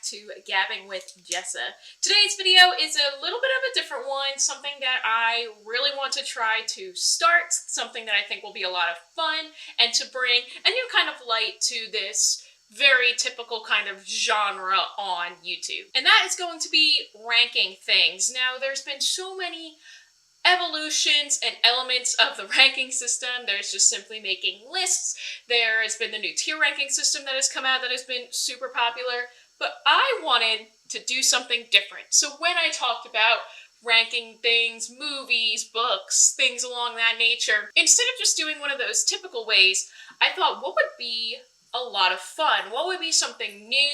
to Gabbin with Jessa. Today's video is a little bit of a different one, something that I really want to try to start, something that I think will be a lot of fun, and to bring a new kind of light to this very typical kind of genre on YouTube. And that is going to be ranking things. Now, there's been so many evolutions and elements of the ranking system. There's just simply making lists. There has been the new tier ranking system that has come out that has been super popular, but I wanted to do something different. So when I talked about ranking things, movies, books, things along that nature, instead of just doing one of those typical ways, I thought, what would be a lot of fun? What would be something new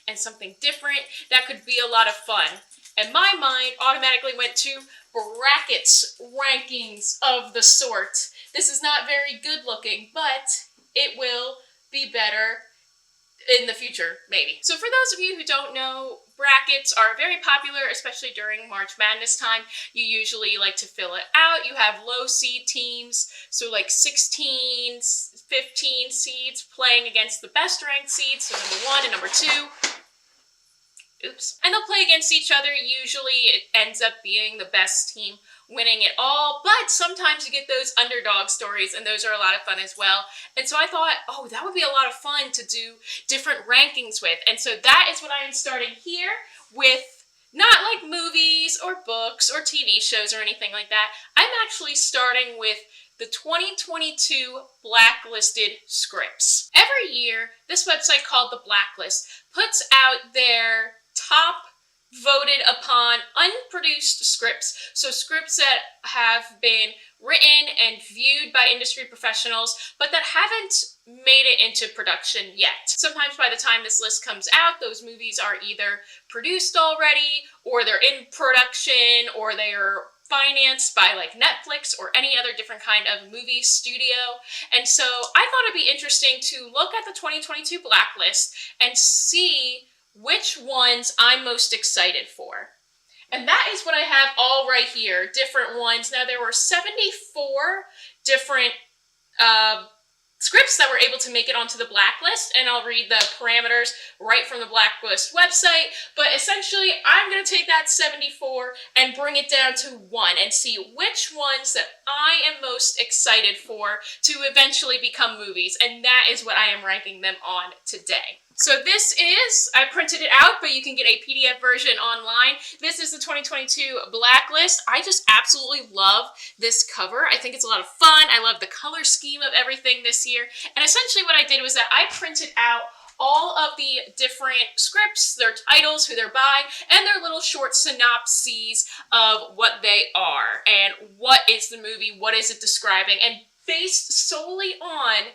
and something different that could be a lot of fun? And my mind automatically went to brackets, rankings of the sort. This is not very good looking, but it will be better in the future, maybe. So for those of you who don't know, brackets are very popular, especially during March Madness time. You usually like to fill it out. You have low seed teams, so like 16, 15 seeds playing against the best ranked seeds, so number 1 and number 2. Oops. And they'll play against each other. Usually it ends up being the best team winning it all, but sometimes you get those underdog stories, and those are a lot of fun as well. And so I thought, oh, that would be a lot of fun to do different rankings with. And so that is what I am starting here with, not like movies or books or TV shows or anything like that. I'm actually starting with the 2022 blacklisted scripts. Every year, this website called The Blacklist puts out their top voted upon unproduced scripts. So scripts that have been written and viewed by industry professionals, but that haven't made it into production yet. Sometimes by the time this list comes out, those movies are either produced already, or they're in production, or they are financed by like Netflix or any other different kind of movie studio. And so I thought it'd be interesting to look at the 2022 blacklist and see which ones I'm most excited for. And that is what I have all right here, different ones. Now, there were 74 different scripts that were able to make it onto the blacklist, and I'll read the parameters right from the blacklist website. But essentially, I'm going to take that 74 and bring it down to 1 and see which ones that I am most excited for to eventually become movies, and that is what I am ranking them on today. So this is, I printed it out, but you can get a PDF version online. This is the 2022 blacklist. I just absolutely love this cover. I think it's a lot of fun. I love the color scheme of everything this year. And essentially what I did was that I printed out all of the different scripts, their titles, who they're by, and their little short synopses of what they are and what is the movie, what is it describing, and based solely on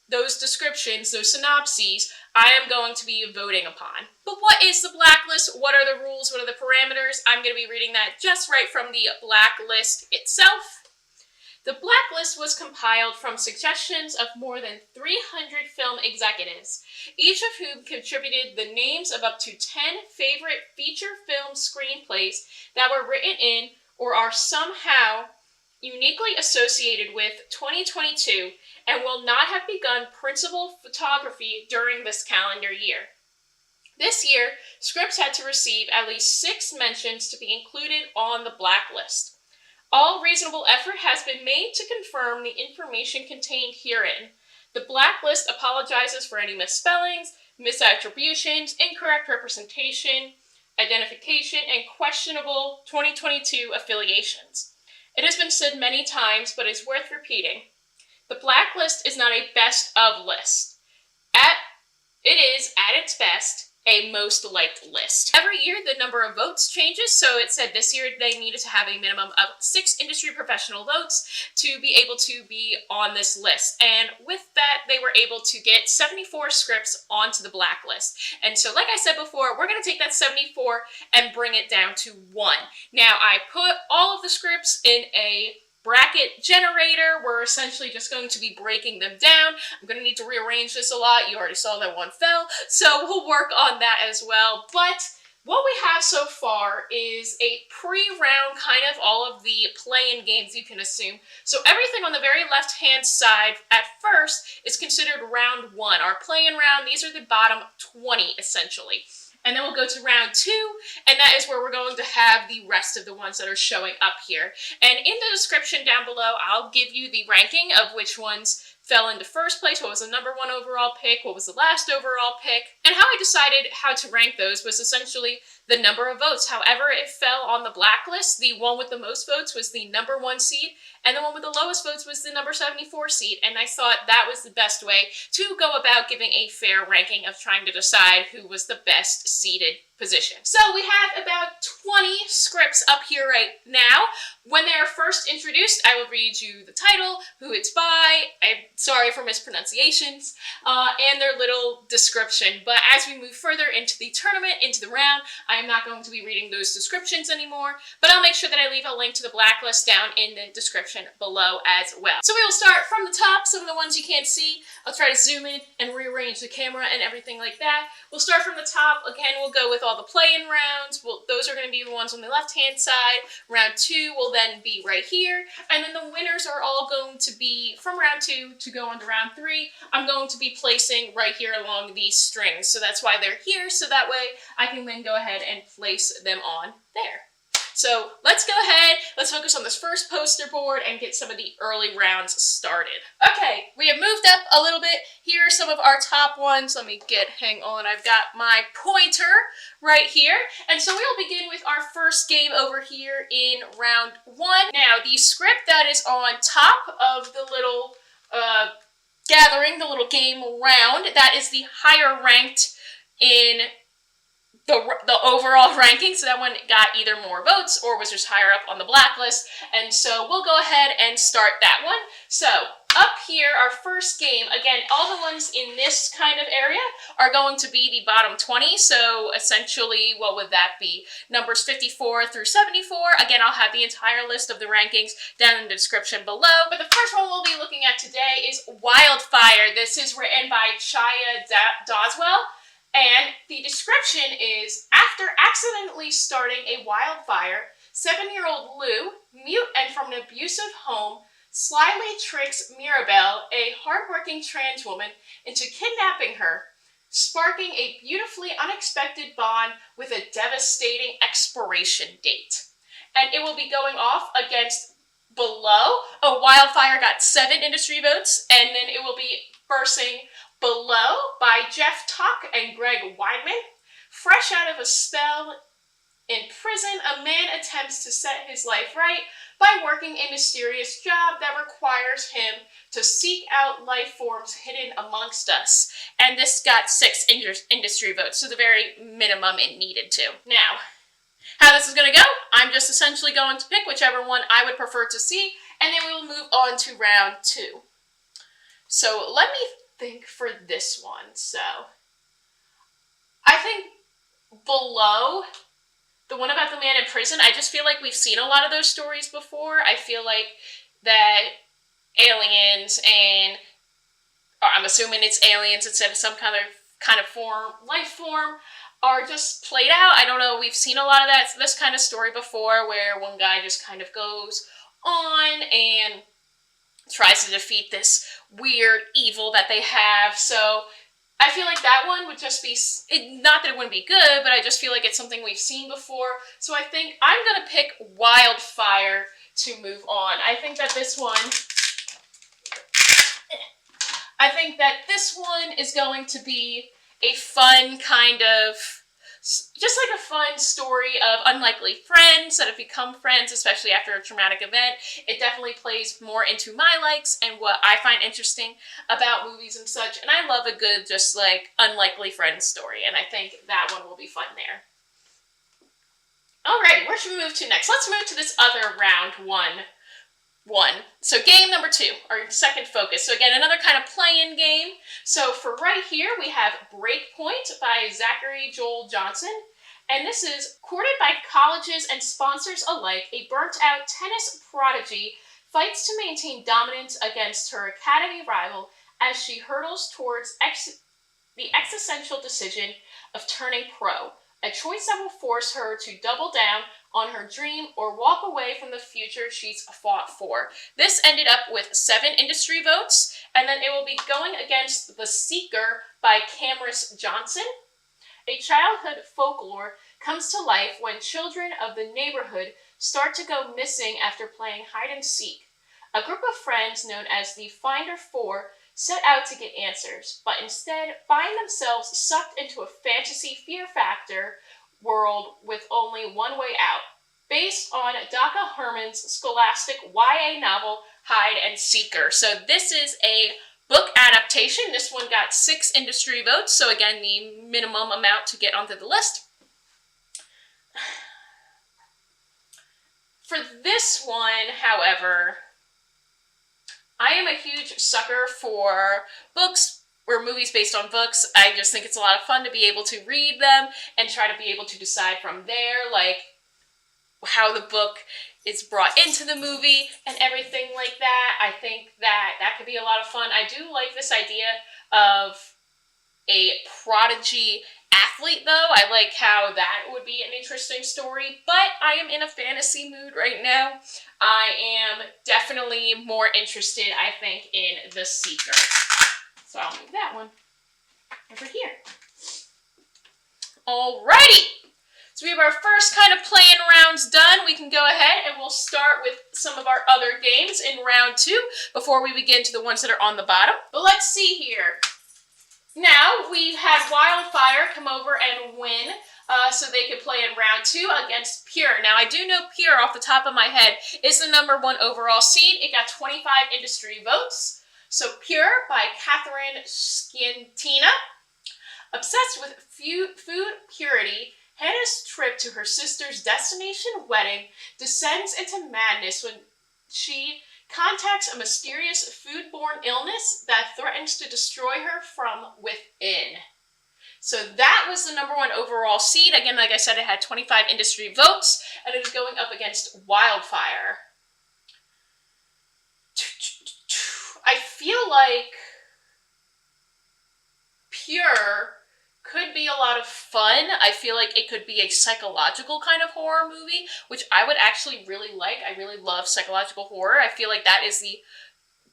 those descriptions, those synopses, I am going to be voting upon. But what is the blacklist? What are the rules? What are the parameters? I'm going to be reading that just right from the blacklist itself. The blacklist was compiled from suggestions of more than 300 film executives, each of whom contributed the names of up to 10 favorite feature film screenplays that were written in or are somehow uniquely associated with 2022 and will not have begun principal photography during this calendar year. This year, scripts had to receive at least 6 mentions to be included on the blacklist. All reasonable effort has been made to confirm the information contained herein. The blacklist apologizes for any misspellings, misattributions, incorrect representation, identification, and questionable 2022 affiliations. It has been said many times, but it's worth repeating. The blacklist is not a best of list. It is, at its best, a most liked list. Every year, the number of votes changes, so it said this year they needed to have a minimum of 6 industry professional votes to be able to be on this list. And with that, they were able to get 74 scripts onto the blacklist. And so, like I said before, we're going to take that 74 and bring it down to 1. Now, I put all of the scripts in a bracket generator. We're essentially just going to be breaking them down. I'm going to need to rearrange this a lot. You already saw that one fell, so we'll work on that as well. But what we have so far is a pre-round kind of all of the play-in games, you can assume. So everything on the very left-hand side at first is considered round 1. Our play-in round, these are the bottom 20 essentially. And then we'll go to round 2, and that is where we're going to have the rest of the ones that are showing up here. And in the description down below, I'll give you the ranking of which ones fell into first place, what was the number 1 overall pick, what was the last overall pick, and how I decided how to rank those was essentially the number of votes. However, it fell on the blacklist. The one with the most votes was the number 1 seed, and the one with the lowest votes was the number 74 seed, and I thought that was the best way to go about giving a fair ranking of trying to decide who was the best seeded position. So we have about 20 scripts up here right now. When they are first introduced, I will read you the title, who it's by, I'm sorry for mispronunciations, and their little description. But as we move further into the tournament, into the round, I am not going to be reading those descriptions anymore, but I'll make sure that I leave a link to the blacklist down in the description below as well. So we will start from the top, some of the ones you can't see. I'll try to zoom in and rearrange the camera and everything like that. We'll start from the top. Again, we'll go with all the play-in rounds. Those are going to be the ones on the left-hand side. Round 2 will then be right here. And then the winners are all going to be, from round 2 to go on to round 3, I'm going to be placing right here along these strings. So that's why they're here, so that way I can then go ahead and place them on there. So let's go ahead, let's focus on this first poster board and get some of the early rounds started. Okay, we have moved up a little bit. Here are some of our top ones. Let me hang on, I've got my pointer right here. And so we'll begin with our first game over here in round 1. Now, the script that is on top of the little gathering, the little game round, that is the higher ranked in the overall ranking, so that one got either more votes or was just higher up on the blacklist, and so we'll go ahead and start that one. So up here, our first game, again, all the ones in this kind of area are going to be the bottom 20, so essentially, what would that be? Numbers 54 through 74. Again, I'll have the entire list of the rankings down in the description below, but the first one we'll be looking at today is Wildfire. This is written by Chaya Doswell. And the description is, after accidentally starting a wildfire, 7-year-old Lou, mute and from an abusive home, slyly tricks Mirabelle, a hardworking trans woman, into kidnapping her, sparking a beautifully unexpected bond with a devastating expiration date. And it will be going off against Below. Oh, Wildfire got 7 industry votes, and then it will be versing Below by Jeff Tuck and Greg Weidman. Fresh out of a spell in prison, a man attempts to set his life right by working a mysterious job that requires him to seek out life forms hidden amongst us. And this got 6 industry votes, so the very minimum it needed to. Now, how this is going to go, I'm just essentially going to pick whichever one I would prefer to see, and then we will move on to round 2. So let me think for this one. So I think Below, the one about the man in prison, I just feel like we've seen a lot of those stories before. I feel like that aliens and, or I'm assuming it's aliens instead of some kind of form, life form, are just played out. I don't know, we've seen a lot of this kind of story before where one guy just kind of goes on and tries to defeat this weird evil that they have. So I feel like that one would just be, not that it wouldn't be good, but I just feel like it's something we've seen before. So I think I'm going to pick Wildfire to move on. I think that this one is going to be a fun kind of, just like a fun story of unlikely friends that have become friends, especially after a traumatic event. It definitely plays more into my likes and what I find interesting about movies and such. And I love a good, just like, unlikely friends story. And I think that one will be fun there. Alrighty, where should we move to next? Let's move to this other round one. So game number 2, our second focus. So again, another kind of play-in game. So for right here, we have Breakpoint by Zachary Joel Johnson. And this is courted by colleges and sponsors alike, a burnt-out tennis prodigy fights to maintain dominance against her academy rival as she hurdles towards the existential decision of turning pro, a choice that will force her to double down on her dream or walk away from the future she's fought for. This ended up with 7 industry votes, and then it will be going against The Seeker by Camrys Johnson. A childhood folklore comes to life when children of the neighborhood start to go missing after playing hide and seek. A group of friends known as the Finder Four set out to get answers, but instead find themselves sucked into a fantasy fear factor world with only one way out. Based on Daka Herman's scholastic YA novel, Hide and Seeker. So this is a book adaptation. This one got 6 industry votes, so again, the minimum amount to get onto the list. For this one, however, I am a huge sucker for books or movies based on books. I just think it's a lot of fun to be able to read them and try to be able to decide from there, like, how the book is brought into the movie and everything like that. I think that could be a lot of fun. I do like this idea of a prodigy athlete, though. I like how that would be an interesting story, but I am in a fantasy mood right now. I am definitely more interested, I think, in The Seeker. So I'll move that one over here. Alrighty! So we have our first kind of playing rounds done. We can go ahead and we'll start with some of our other games in round 2 before we begin to the ones that are on the bottom. But let's see here. Now, we had Wildfire come over and win, so they could play in round 2 against Pure. Now, I do know Pure off the top of my head is the #1 overall seed. It got 25 industry votes. So Pure by Catherine Scientina. Obsessed with food purity, Hannah's trip to her sister's destination wedding descends into madness when she contacts a mysterious foodborne illness that threatens to destroy her from within. So that was the #1 overall seed. Again, like I said, it had 25 industry votes, and it is going up against Wildfire. I feel like Pure could be a lot of fun. I feel like it could be a psychological kind of horror movie, which I would actually really like. I really love psychological horror. I feel like that is the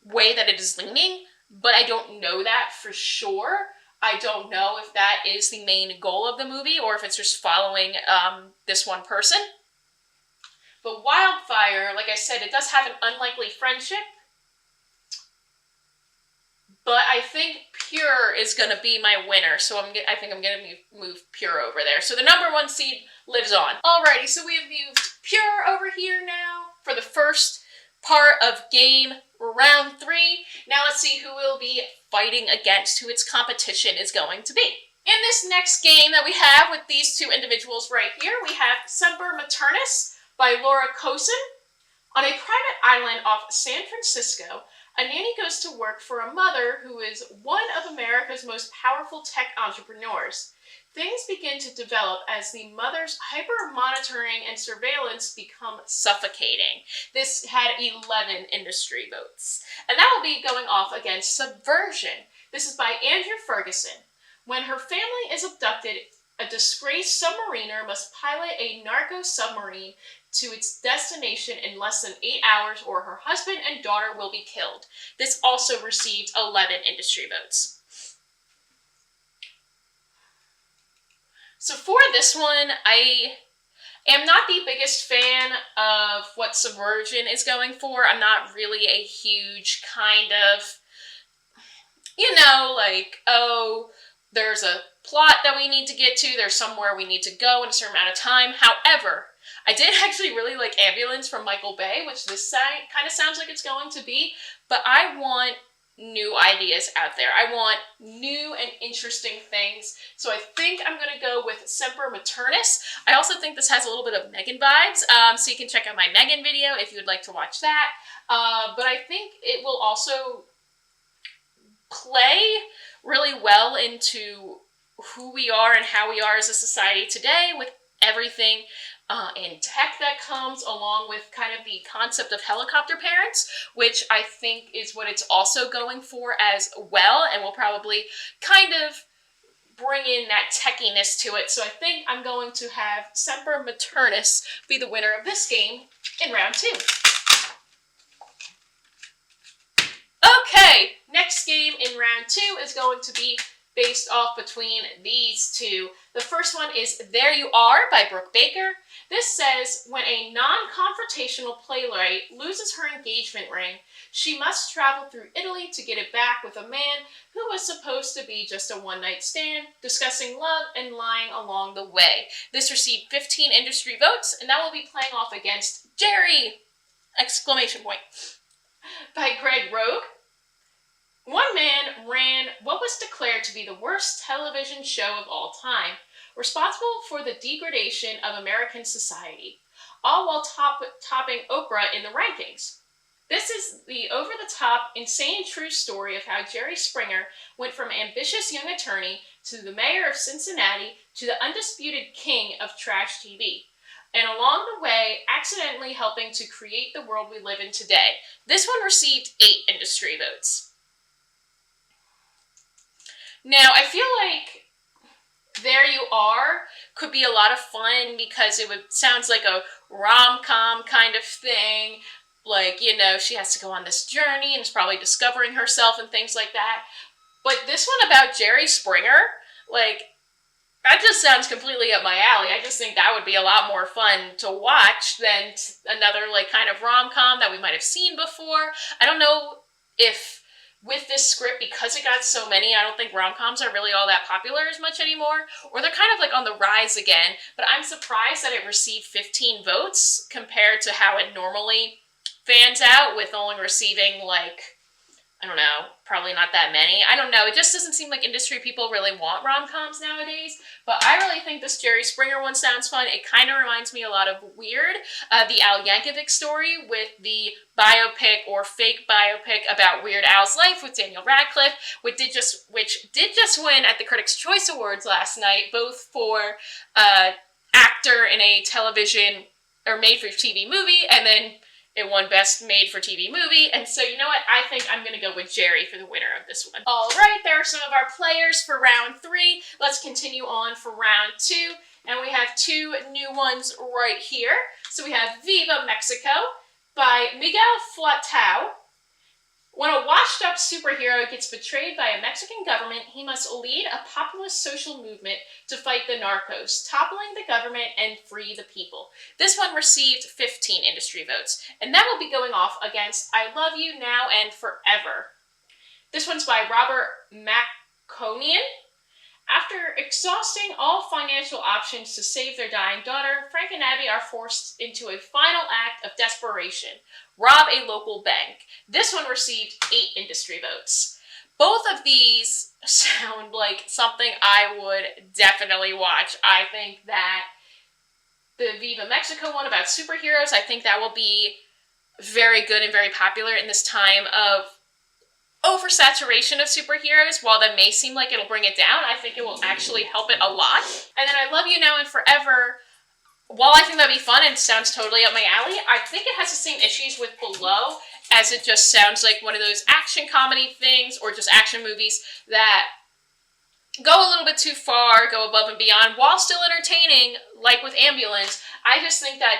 way that it is leaning, but I don't know that for sure. I don't know if that is the main goal of the movie or if it's just following this one person. But Wildfire, like I said, it does have an unlikely friendship. But I think Pure is going to be my winner, so I think I'm going to move Pure over there. So the #1 seed lives on. Alrighty, so we have moved Pure over here now for the first part of game round 3. Now let's see who will be fighting against, who its competition is going to be. In this next game that we have with these 2 individuals right here, we have Semper Maternus by Laura Cosin. On a private island off San Francisco, a nanny goes to work for a mother who is one of America's most powerful tech entrepreneurs. Things begin to develop as the mother's hyper-monitoring and surveillance become suffocating. This had 11 industry votes. And that will be going off against Subversion. This is by Andrew Ferguson. When her family is abducted, a disgraced submariner must pilot a narco submarine to its destination in less than 8 hours or her husband and daughter will be killed. This also received 11 industry votes. So for this one, I am not the biggest fan of what Subversion is going for. I'm not really a huge kind of, like, oh, there's a plot that we need to get to, there's somewhere we need to go in a certain amount of time. However, I did actually really like Ambulance from Michael Bay, which this kind of sounds like it's going to be, but I want new ideas out there. I want new and interesting things, so I think I'm going to go with Semper Maternus. I also think this has a little bit of Megan vibes, so you can check out my Megan video if you would like to watch that, but I think it will also play really well into who we are and how we are as a society today with everything in tech that comes along with kind of the concept of helicopter parents, which I think is what it's also going for as well, and will probably kind of bring in that techiness to it. So I think I'm going to have Semper Maternus be the winner of this game in round 2. Okay, next game in round 2 is going to be based off between these two. The first one is There You Are by Brooke Baker. This says, when a non-confrontational playwright loses her engagement ring, she must travel through Italy to get it back with a man who was supposed to be just a one-night stand, discussing love and lying along the way. This received 15 industry votes, and that will be playing off against Jerry! Exclamation point. By Greg Rogue. One man ran what was declared to be the worst television show of all time, responsible for the degradation of American society, all while topping Oprah in the rankings. This is the over-the-top, insane true story of how Jerry Springer went from ambitious young attorney to the mayor of Cincinnati to the undisputed king of trash TV, and along the way, accidentally helping to create the world we live in today. This one received 8 industry votes. Now, I feel like There You Are could be a lot of fun because sounds like a rom-com kind of thing. Like, you know, she has to go on this journey and is probably discovering herself and things like that. But this one about Jerry Springer, like, that just sounds completely up my alley. I just think that would be a lot more fun to watch than another, like, kind of rom-com that we might have seen before. I don't know if with this script, because it got so many, I don't think rom-coms are really all that popular as much anymore, or they're kind of like on the rise again, but I'm surprised that it received 15 votes compared to how it normally fans out, with only receiving, like, I don't know, probably not that many. I don't know, it just doesn't seem like industry people really want rom-coms nowadays, but I really think this Jerry Springer one sounds fun. It kind of reminds me a lot of Weird, the Al Yankovic story with the biopic or fake biopic about Weird Al's life with Daniel Radcliffe, which did just win at the Critics' Choice Awards last night, both for actor in a television or made-for-TV movie, and then it won Best Made-for-TV Movie, and so you know what? I think I'm going to go with Jerry for the winner of this one. Alright, there are some of our players for round 3. Let's continue on for round 2, and we have 2 new ones right here. So we have Viva Mexico by Miguel Flatau. When a washed-up superhero gets betrayed by a Mexican government, he must lead a populist social movement to fight the narcos, toppling the government and free the people. This one received 15 industry votes, and that will be going off against I Love You Now and Forever. This one's by Robert Maconian. After exhausting all financial options to save their dying daughter, Frank and Abby are forced into a final act of desperation: rob a local bank. This one received 8 industry votes. Both of these sound like something I would definitely watch. I think that the Viva Mexico one about superheroes, I think that will be very good and very popular in this time of oversaturation of superheroes. While that may seem like it'll bring it down, I think it will actually help it a lot. And then I Love You Now and Forever, while I think that'd be fun and sounds totally up my alley, I think it has the same issues with Below, as it just sounds like one of those action comedy things or just action movies that go a little bit too far, go above and beyond, while still entertaining, like with Ambulance. I just think that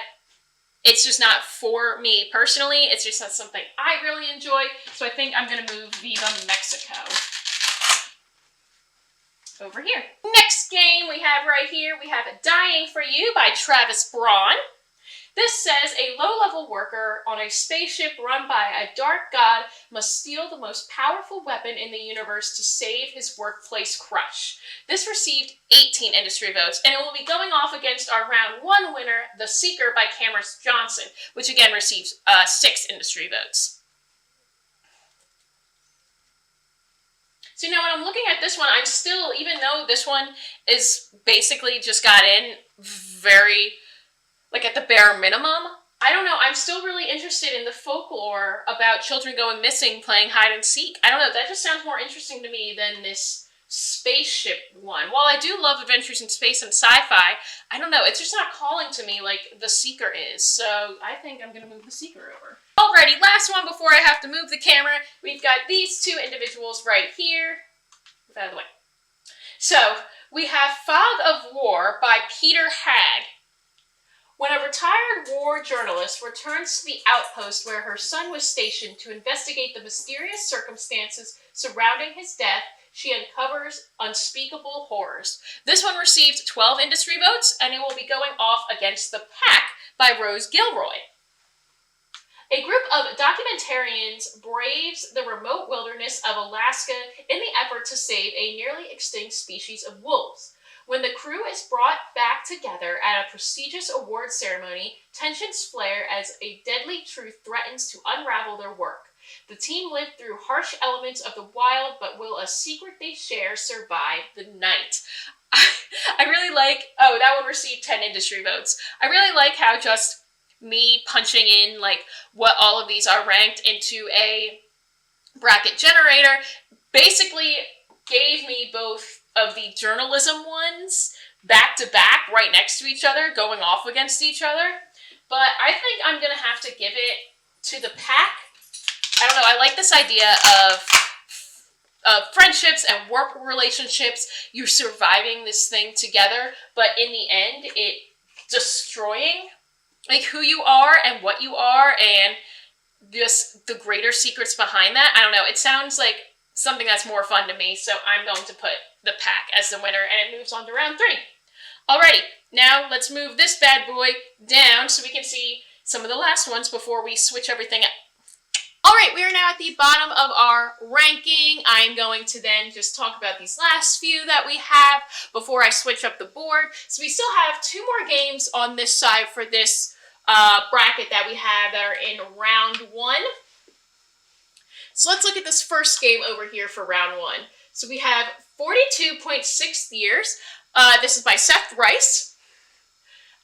it's just not for me personally. It's just not something I really enjoy. So I think I'm going to move Viva Mexico over here. Next game we have right here, we have Dying for You by Travis Braun. This says a low-level worker on a spaceship run by a dark god must steal the most powerful weapon in the universe to save his workplace crush. This received 18 industry votes, and it will be going off against our round 1 winner, The Seeker by Cameron Johnson, which again receives 6 industry votes. So now when I'm looking at this one, I'm still, even though this one is basically just got in very, like at the bare minimum, I don't know, I'm still really interested in the folklore about children going missing playing hide and seek. I don't know, that just sounds more interesting to me than this spaceship one. While I do love adventures in space and sci-fi, I don't know, it's just not calling to me like The Seeker is, so I think I'm going to move The Seeker over. Alrighty, last one before I have to move the camera. We've got these 2 individuals right here. Move out of the way. So, we have Fog of War by Peter Hagg. When a retired war journalist returns to the outpost where her son was stationed to investigate the mysterious circumstances surrounding his death, she uncovers unspeakable horrors. This one received 12 industry votes, and it will be going off against The Pack by Rose Gilroy. A group of documentarians braves the remote wilderness of Alaska in the effort to save a nearly extinct species of wolves. When the crew is brought back together at a prestigious award ceremony, tensions flare as a deadly truth threatens to unravel their work. The team lived through harsh elements of the wild, but will a secret they share survive the night? I really like, oh, that one received 10 industry votes. I really like how just me punching in like what all of these are ranked into a bracket generator basically gave me both of the journalism ones back to back right next to each other, going off against each other. But I think I'm gonna have to give it to The Pack. I don't know, I like this idea of friendships and work relationships. You're surviving this thing together, but in the end it destroying like who you are and what you are and just the greater secrets behind that. I don't know. It sounds like something that's more fun to me, so I'm going to put The Pack as the winner, and it moves on to round 3. Alrighty, now let's move this bad boy down so we can see some of the last ones before we switch everything up. Alright, we are now at the bottom of our ranking. I'm going to then just talk about these last few that we have before I switch up the board. So we still have 2 more games on this side for this bracket that we have that are in round 1. So let's look at this first game over here for round 1. So we have 42.6 years. This is by Seth Rice.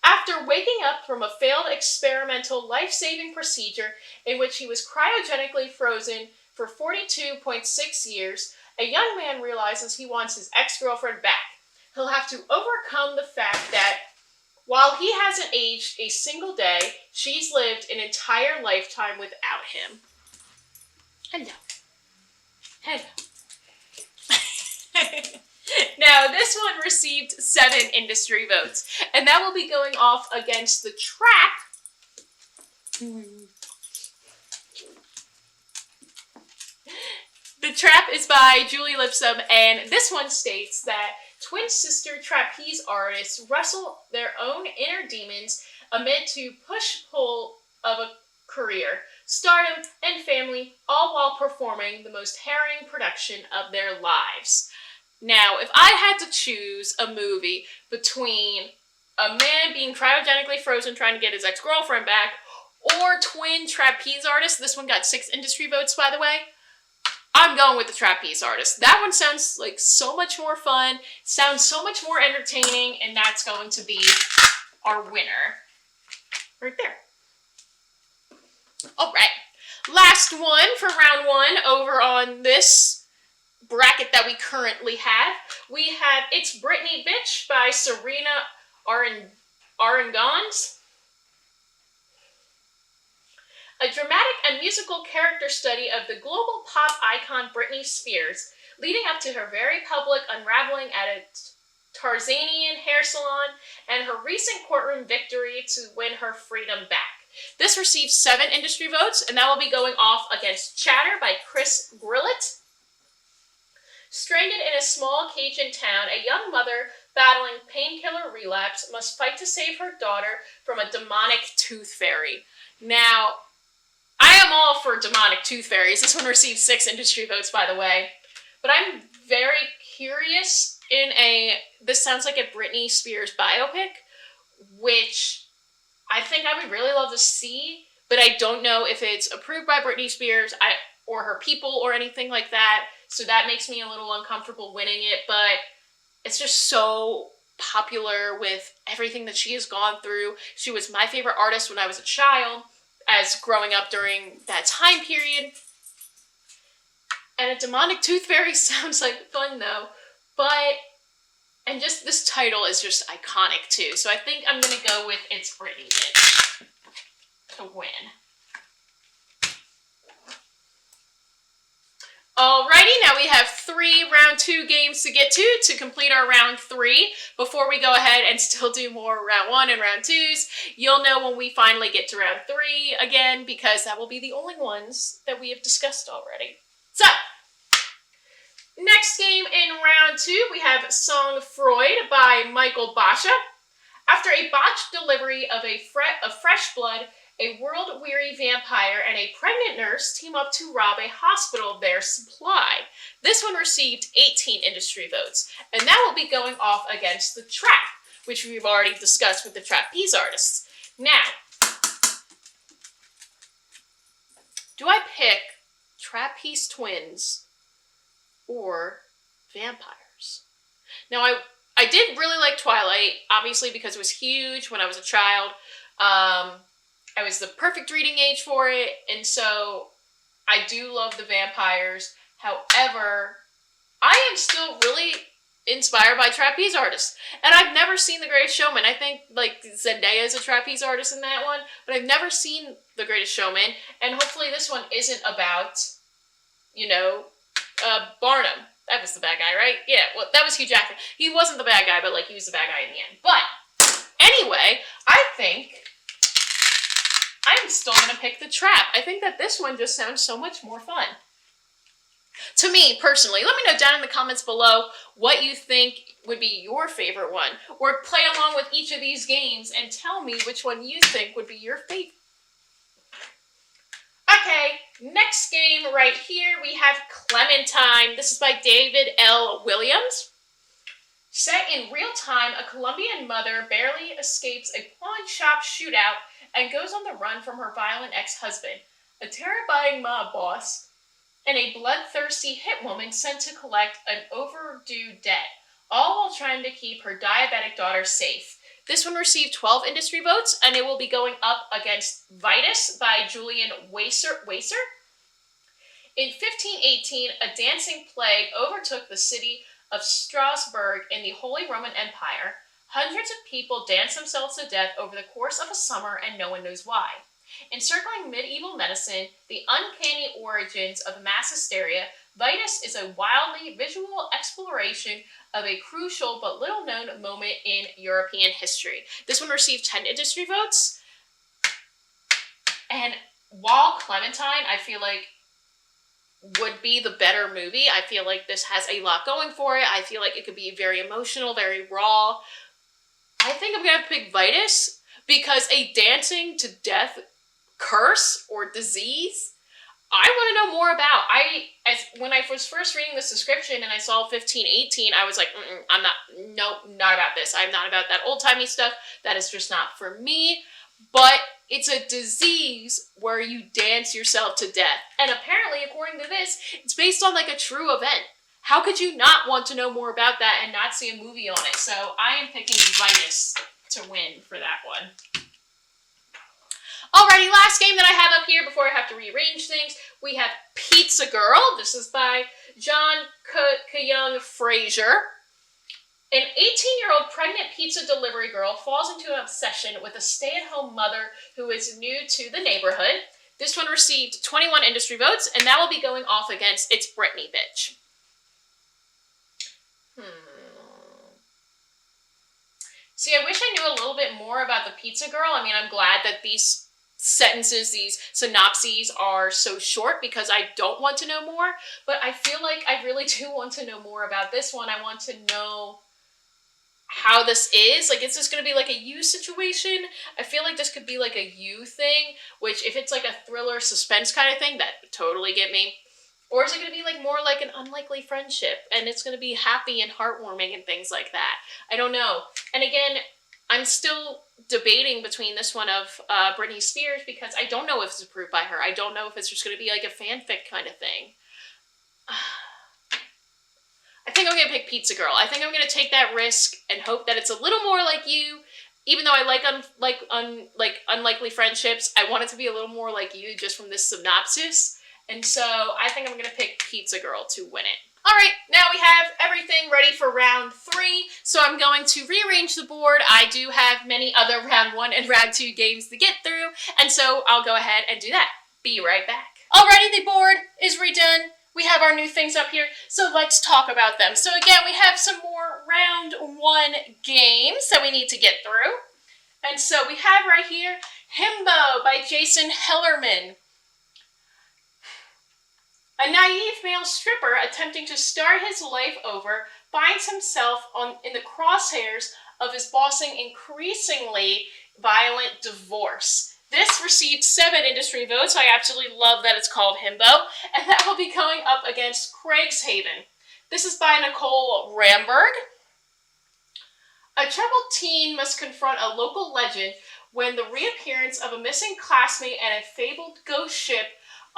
After waking up from a failed experimental life-saving procedure in which he was cryogenically frozen for 42.6 years, a young man realizes he wants his ex-girlfriend back. He'll have to overcome the fact that while he hasn't aged a single day, she's lived an entire lifetime without him. Hello. Hello. Now, this one received 7 industry votes, and that will be going off against The Trap. The Trap is by Julie Lipsum, and this one states that twin sister trapeze artists wrestle their own inner demons amid to push-pull of a career, stardom, and family, all while performing the most harrowing production of their lives. Now, if I had to choose a movie between a man being cryogenically frozen trying to get his ex-girlfriend back or twin trapeze artists, this one got 6 industry votes, by the way, I'm going with the trapeze artist. That one sounds like so much more fun, sounds so much more entertaining, and that's going to be our winner right there. All right, last one for round 1 over on this bracket that we currently have. We have It's Britney Bitch by Serena Arengons. A dramatic and musical character study of the global pop icon Britney Spears, leading up to her very public unraveling at a Tarzanian hair salon and her recent courtroom victory to win her freedom back. This received 7 industry votes, and that will be going off against Chatter by Chris Grillet. Stranded in a small Cajun town, a young mother battling painkiller relapse must fight to save her daughter from a demonic tooth fairy. Now, I am all for demonic tooth fairies. This one received 6 industry votes, by the way. But I'm very curious this sounds like a Britney Spears biopic, which I think I would really love to see, but I don't know if it's approved by Britney Spears or her people or anything like that. So that makes me a little uncomfortable winning it, but it's just so popular with everything that she has gone through. She was my favorite artist when I was a child, as growing up during that time period. And a demonic tooth fairy sounds like fun though, and just this title is just iconic too. So I think I'm gonna go with It's Britney Bitch to win. Alrighty, now we have 3 round 2 games to get to complete our round 3. Before we go ahead and still do more round 1 and round 2s, you'll know when we finally get to round 3 again, because that will be the only ones that we have discussed already. So, Next game in round 2, we have Song Froid by Michael Basha. After a botched delivery of fresh blood, a world-weary vampire and a pregnant nurse team up to rob a hospital of their supply. This one received 18 industry votes, and that will be going off against The Trap, which we've already discussed with the trapeze artists. Now, do I pick trapeze twins or vampires? Now, I did really like Twilight, obviously because it was huge when I was a child. I was the perfect reading age for it, and so I do love the vampires. However, I am still really inspired by trapeze artists. And I've never seen The Greatest Showman. I think, like, Zendaya is a trapeze artist in that one, but I've never seen The Greatest Showman, and hopefully this one isn't about, you know, Barnum. That was the bad guy, right? Yeah, well, that was Hugh Jackman. He wasn't the bad guy, but, like, he was the bad guy in the end. But, anyway, I think I'm still going to pick The Trap. I think that this one just sounds so much more fun. To me, personally. Let me know down in the comments below what you think would be your favorite one. Or play along with each of these games and tell me which one you think would be your favorite. Okay, next game right here, we have Clementine. This is by David L. Williams. Set in real time, a Colombian mother barely escapes a pawn shop shootout and goes on the run from her violent ex-husband, a terrifying mob boss, and a bloodthirsty hitwoman sent to collect an overdue debt, all while trying to keep her diabetic daughter safe. This one received 12 industry votes, and it will be going up against Vitus by Julian Wacer. In 1518, a dancing plague overtook the city of Strasbourg in the Holy Roman Empire. Hundreds of people dance themselves to death over the course of a summer, and no one knows why. Encircling medieval medicine, the uncanny origins of mass hysteria, Vitus is a wildly visual exploration of a crucial but little-known moment in European history. This one received 10 industry votes. And while Clementine, I feel like, would be the better movie, I feel like this has a lot going for it. I feel like it could be very emotional, very raw. I think I'm going to pick Vitus because a dancing to death curse or disease, I want to know more about. When I was first reading this description and I saw 1518, I was like, not about this. I'm not about that old-timey stuff. That is just not for me. But it's a disease where you dance yourself to death. And apparently, according to this, it's based on like a true event. How could you not want to know more about that and not see a movie on it? So I am picking Vitus to win for that one. Alrighty, last game that I have up here before I have to rearrange things, we have Pizza Girl. This is by John Kyung Fraser. An 18-year-old pregnant pizza delivery girl falls into an obsession with a stay-at-home mother who is new to the neighborhood. This one received 21 industry votes, and that will be going off against It's Britney, Bitch. See, I wish I knew a little bit more about the Pizza Girl. I mean, I'm glad that these sentences, these synopses are so short because I don't want to know more, but I feel like I really do want to know more about this one. I want to know how this is. Like, is this going to be like a you situation? I feel like this could be like a you thing, which if it's like a thriller suspense kind of thing, that would totally get me. Or is it going to be like more like an unlikely friendship and it's going to be happy and heartwarming and things like that? I don't know. And again, I'm still debating between this one of Britney Spears because I don't know if it's approved by her. I don't know if it's just going to be like a fanfic kind of thing. I think I'm going to pick Pizza Girl. I think I'm going to take that risk and hope that it's a little more like you. Even though I like unlikely friendships, I want it to be a little more like you just from this synopsis. And so I think I'm going to pick Pizza Girl to win it. Alright, now we have everything ready for round 3, so I'm going to rearrange the board. I do have many other round 1 and round 2 games to get through, and so I'll go ahead and do that. Be right back. Alrighty, the board is redone. We have our new things up here, so let's talk about them. So again, we have some more round 1 games that we need to get through. And so we have right here Himbo by Jason Hellerman. A naive male stripper attempting to start his life over finds himself in the crosshairs of his bossing increasingly violent divorce. This received 7 industry votes. I absolutely love that it's called Himbo, and that will be going up against Craigshaven. This is by Nicole Ramberg. A troubled teen must confront a local legend when the reappearance of a missing classmate and a fabled ghost ship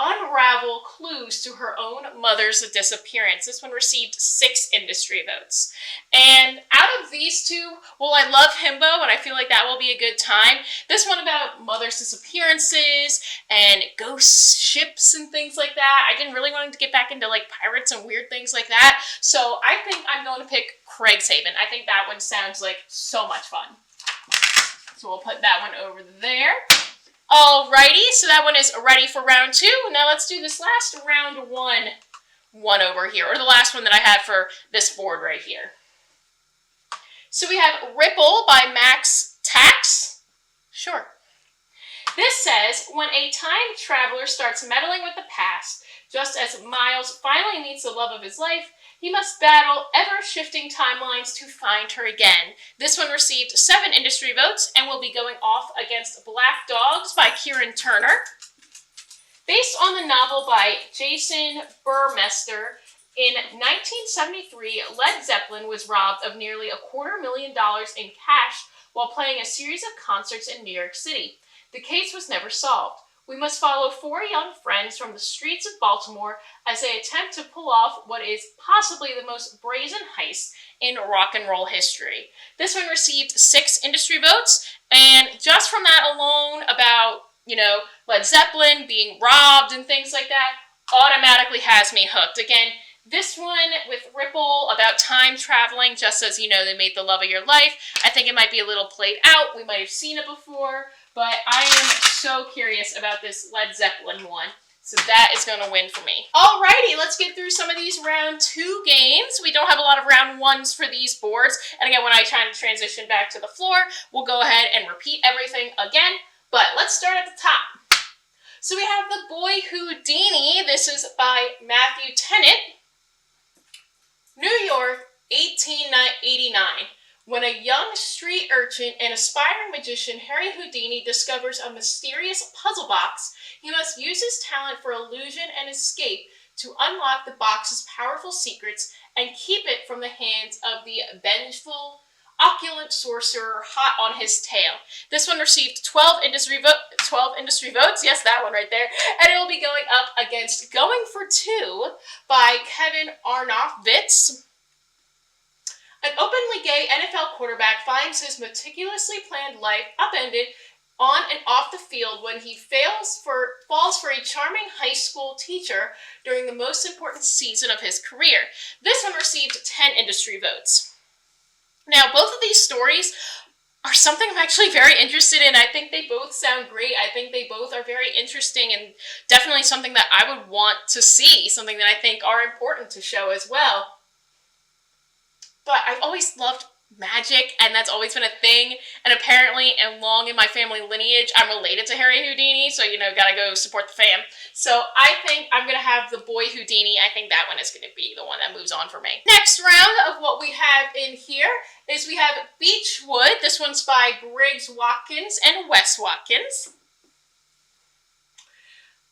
unravel clues to her own mother's disappearance. This one received 6 industry votes. And out of these two, well, I love Himbo, and I feel like that will be a good time. This one about mother's disappearances and ghost ships and things like that. I didn't really want to get back into like pirates and weird things like that. So I think I'm going to pick Craigshaven. I think that one sounds like so much fun. So we'll put that one over there. Alrighty, so that one is ready for round 2. Now let's do this last round one over here, or the last one that I had for this board right here. So we have Ripple by Max Tax. Sure. This says, when a time traveler starts meddling with the past, just as Miles finally meets the love of his life, he must battle ever-shifting timelines to find her again. This one received 7 industry votes and will be going off against Black Dogs by Kieran Turner. Based on the novel by Jason Burmester, in 1973, Led Zeppelin was robbed of nearly $250,000 in cash while playing a series of concerts in New York City. The case was never solved. We must follow 4 young friends from the streets of Baltimore as they attempt to pull off what is possibly the most brazen heist in rock and roll history. This one received 6 industry votes, and just from that alone about, Led Zeppelin being robbed and things like that, automatically has me hooked. Again, this one with Ripple about time traveling, just as they made the love of your life. I think it might be a little played out. We might have seen it before. But I am so curious about this Led Zeppelin one. So that is going to win for me. Alrighty, let's get through some of these round 2 games. We don't have a lot of round 1s for these boards. And again, when I try to transition back to the floor, we'll go ahead and repeat everything again. But let's start at the top. So we have the Boy Houdini. This is by Matthew Tennant. New York, 1889. When a young street urchin and aspiring magician, Harry Houdini, discovers a mysterious puzzle box, he must use his talent for illusion and escape to unlock the box's powerful secrets and keep it from the hands of the vengeful, opulent sorcerer hot on his tail. This one received 12 industry votes. Yes, that one right there. And it will be going up against Going for Two by Kevin Arnott-Vitz. An openly gay NFL quarterback finds his meticulously planned life upended on and off the field when he falls for a charming high school teacher during the most important season of his career. This one received 10 industry votes. Now, both of these stories are something I'm actually very interested in. I think they both sound great. I think they both are very interesting and definitely something that I would want to see, something that I think are important to show as well. But I've always loved magic, and that's always been a thing. And apparently, and long in my family lineage, I'm related to Harry Houdini, so, gotta go support the fam. So I think I'm gonna have the Boy Houdini. I think that one is gonna be the one that moves on for me. Next round of what we have in here is we have Beachwood. This one's by Briggs Watkins and Wes Watkins.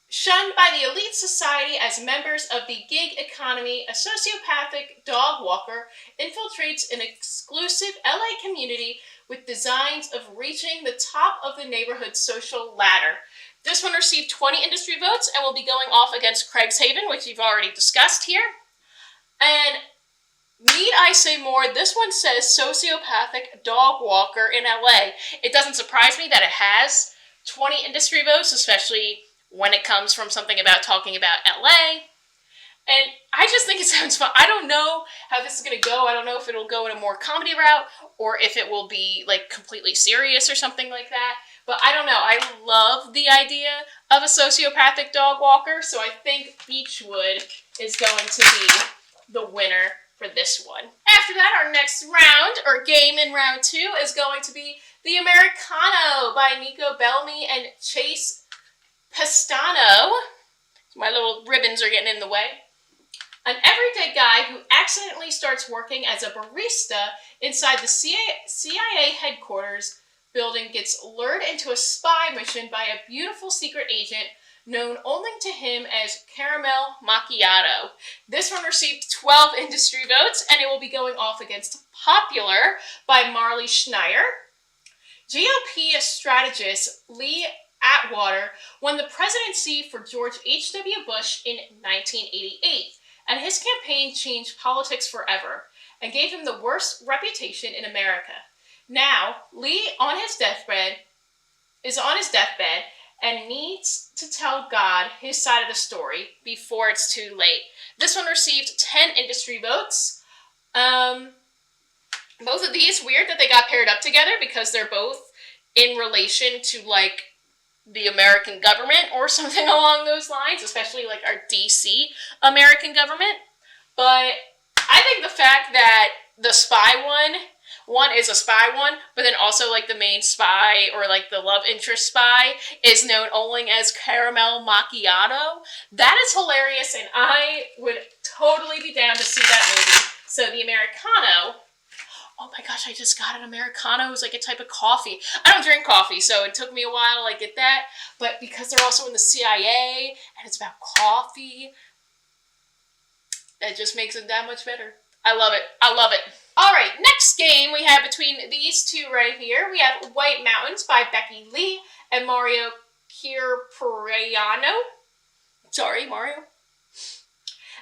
Shunned by the elite society as members of the gig economy, a sociopathic dog walker infiltrates an exclusive LA community with designs of reaching the top of the neighborhood social ladder. This one received 20 industry votes and will be going off against Craigshaven, which you've already discussed here. And need I say more? This one says sociopathic dog walker in LA. It doesn't surprise me that it has 20 industry votes, especially when it comes from something about talking about LA. And I just think it sounds fun. I don't know how this is going to go. I don't know if it'll go in a more comedy route or if it will be like completely serious or something like that. But I don't know. I love the idea of a sociopathic dog walker. So I think Beachwood is going to be the winner for this one. After that, our next round, or game in round 2, is going to be the Americano by Nico Bellamy and Chase Pestano. My little ribbons are getting in the way. An everyday guy who accidentally starts working as a barista inside the CIA headquarters building gets lured into a spy mission by a beautiful secret agent known only to him as Caramel Macchiato. This one received 12 industry votes, and it will be going off against Popular by Marley Schneier. GOP strategist Lee Atwater won the presidency for George H.W. Bush in 1988, and his campaign changed politics forever and gave him the worst reputation in America. Now, Lee is on his deathbed and needs to tell God his side of the story before it's too late. This one received 10 industry votes. Both of these, weird that they got paired up together because they're both in relation to, like, the American government or something along those lines, especially, like, our DC American government. But I think the fact that the spy one is a spy one, but then also, like, the main spy or, like, the love interest spy is known only as Caramel Macchiato. That is hilarious, and I would totally be down to see that movie. So the Americano, oh my gosh, I just got an Americano. It was like a type of coffee. I don't drink coffee, so it took me a while to, like, get that. But because they're also in the CIA, and it's about coffee, that just makes it that much better. I love it. I love it. All right, next game we have between these two right here. We have White Mountains by Becky Lee and Mario Cipriano. Sorry, Mario.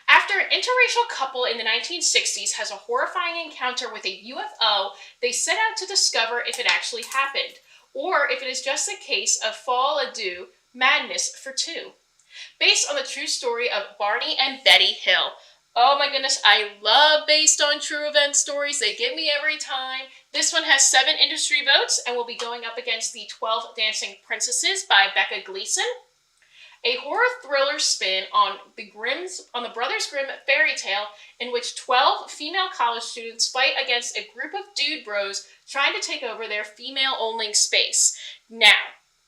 After an interracial couple in the 1960s has a horrifying encounter with a UFO, they set out to discover if it actually happened, or if it is just a case of fall adieu madness for two. Based on the true story of Barney and Betty Hill. Oh my goodness, I love based on true event stories. They get me every time. This one has 7 industry votes and will be going up against the 12 Dancing Princesses by Becca Gleason. A horror thriller spin on the Brothers Grimm fairy tale in which 12 female college students fight against a group of dude bros trying to take over their female-only space. Now,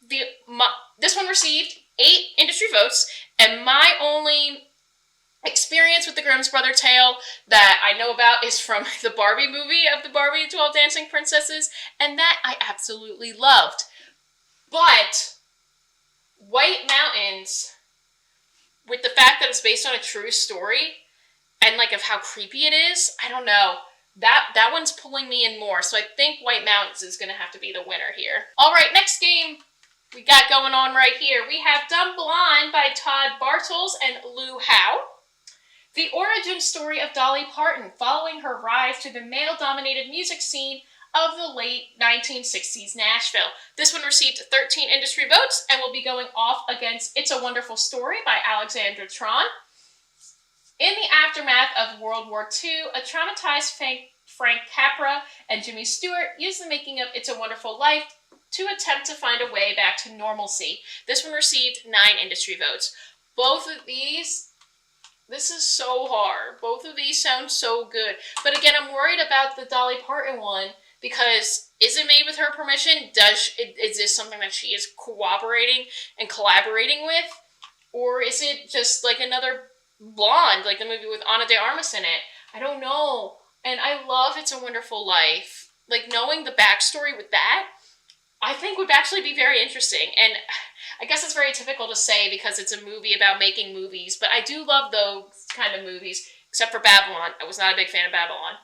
this one received 8 industry votes, and my only experience with the Grimm's Brother tale that I know about is from the Barbie movie of the Barbie and 12 Dancing Princesses, and that I absolutely loved. But White Mountains, with the fact that it's based on a true story, and like of how creepy it is, I don't know. That one's pulling me in more, so I think White Mountains is going to have to be the winner here. All right, next game we got going on right here. We have Dumb Blonde by Todd Bartels and Lou Howe. The origin story of Dolly Parton following her rise to the male-dominated music scene of the late 1960s Nashville. This one received 13 industry votes and will be going off against It's a Wonderful Story by Alexandra Tron. In the aftermath of World War II, a traumatized Frank Capra and Jimmy Stewart used the making of It's a Wonderful Life to attempt to find a way back to normalcy. This one received 9 industry votes. Both of these, this is so hard. Both of these sound so good. But again, I'm worried about the Dolly Parton one because is it made with her permission? Is this something that she is cooperating and collaborating with? Or is it just like another Blonde, like the movie with Ana de Armas in it? I don't know. And I love It's a Wonderful Life. Like, knowing the backstory with that, I think would actually be very interesting. And I guess it's very typical to say because it's a movie about making movies, but I do love those kind of movies, except for Babylon. I was not a big fan of Babylon.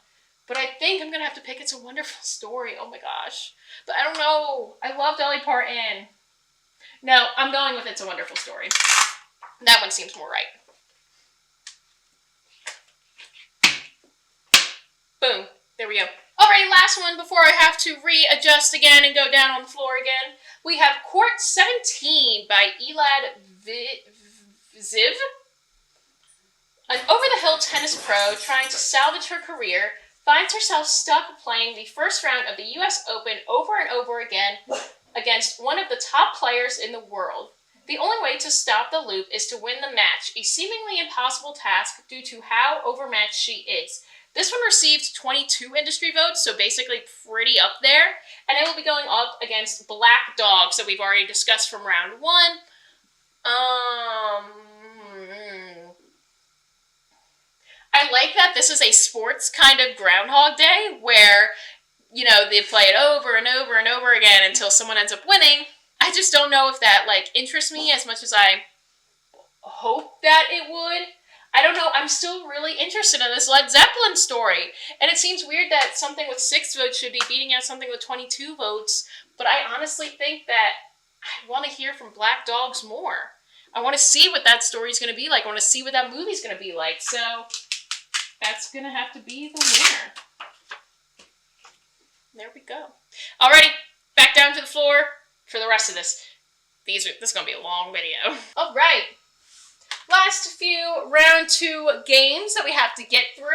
But I think I'm going to have to pick It's a Wonderful Story. Oh my gosh. But I don't know. I love Dolly Parton. No, I'm going with It's a Wonderful Story. That one seems more right. Boom. There we go. Alright, last one before I have to readjust again and go down on the floor again. We have Court 17 by Elad Ziv. An over-the-hill tennis pro trying to salvage her career finds herself stuck playing the first round of the U.S. Open over and over again against one of the top players in the world. The only way to stop the loop is to win the match, a seemingly impossible task due to how overmatched she is. This one received 22 industry votes, so basically pretty up there. And it will be going up against Black Dogs that we've already discussed from round 1. I like that this is a sports kind of Groundhog Day where, you know, they play it over and over and over again until someone ends up winning. I just don't know if that, like, interests me as much as I hope that it would. I don't know. I'm still really interested in this Led Zeppelin story. And it seems weird that something with 6 votes should be beating out something with 22 votes. But I honestly think that I want to hear from Black Dogs more. I want to see what that story's going to be like. I want to see what that movie's going to be like. So that's going to have to be the winner. There we go. Alrighty, back down to the floor for the rest of this. This is going to be a long video. Alright. Last few round 2 games that we have to get through.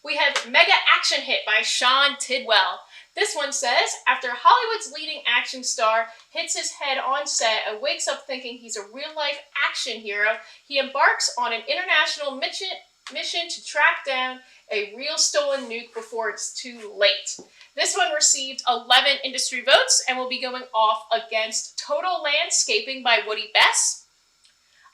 We have Mega Action Hit by Sean Tidwell. This one says, after Hollywood's leading action star hits his head on set and wakes up thinking he's a real-life action hero, he embarks on an international mission to track down a real stolen nuke before it's too late. This one received 11 industry votes and will be going off against Total Landscaping by Woody Bess.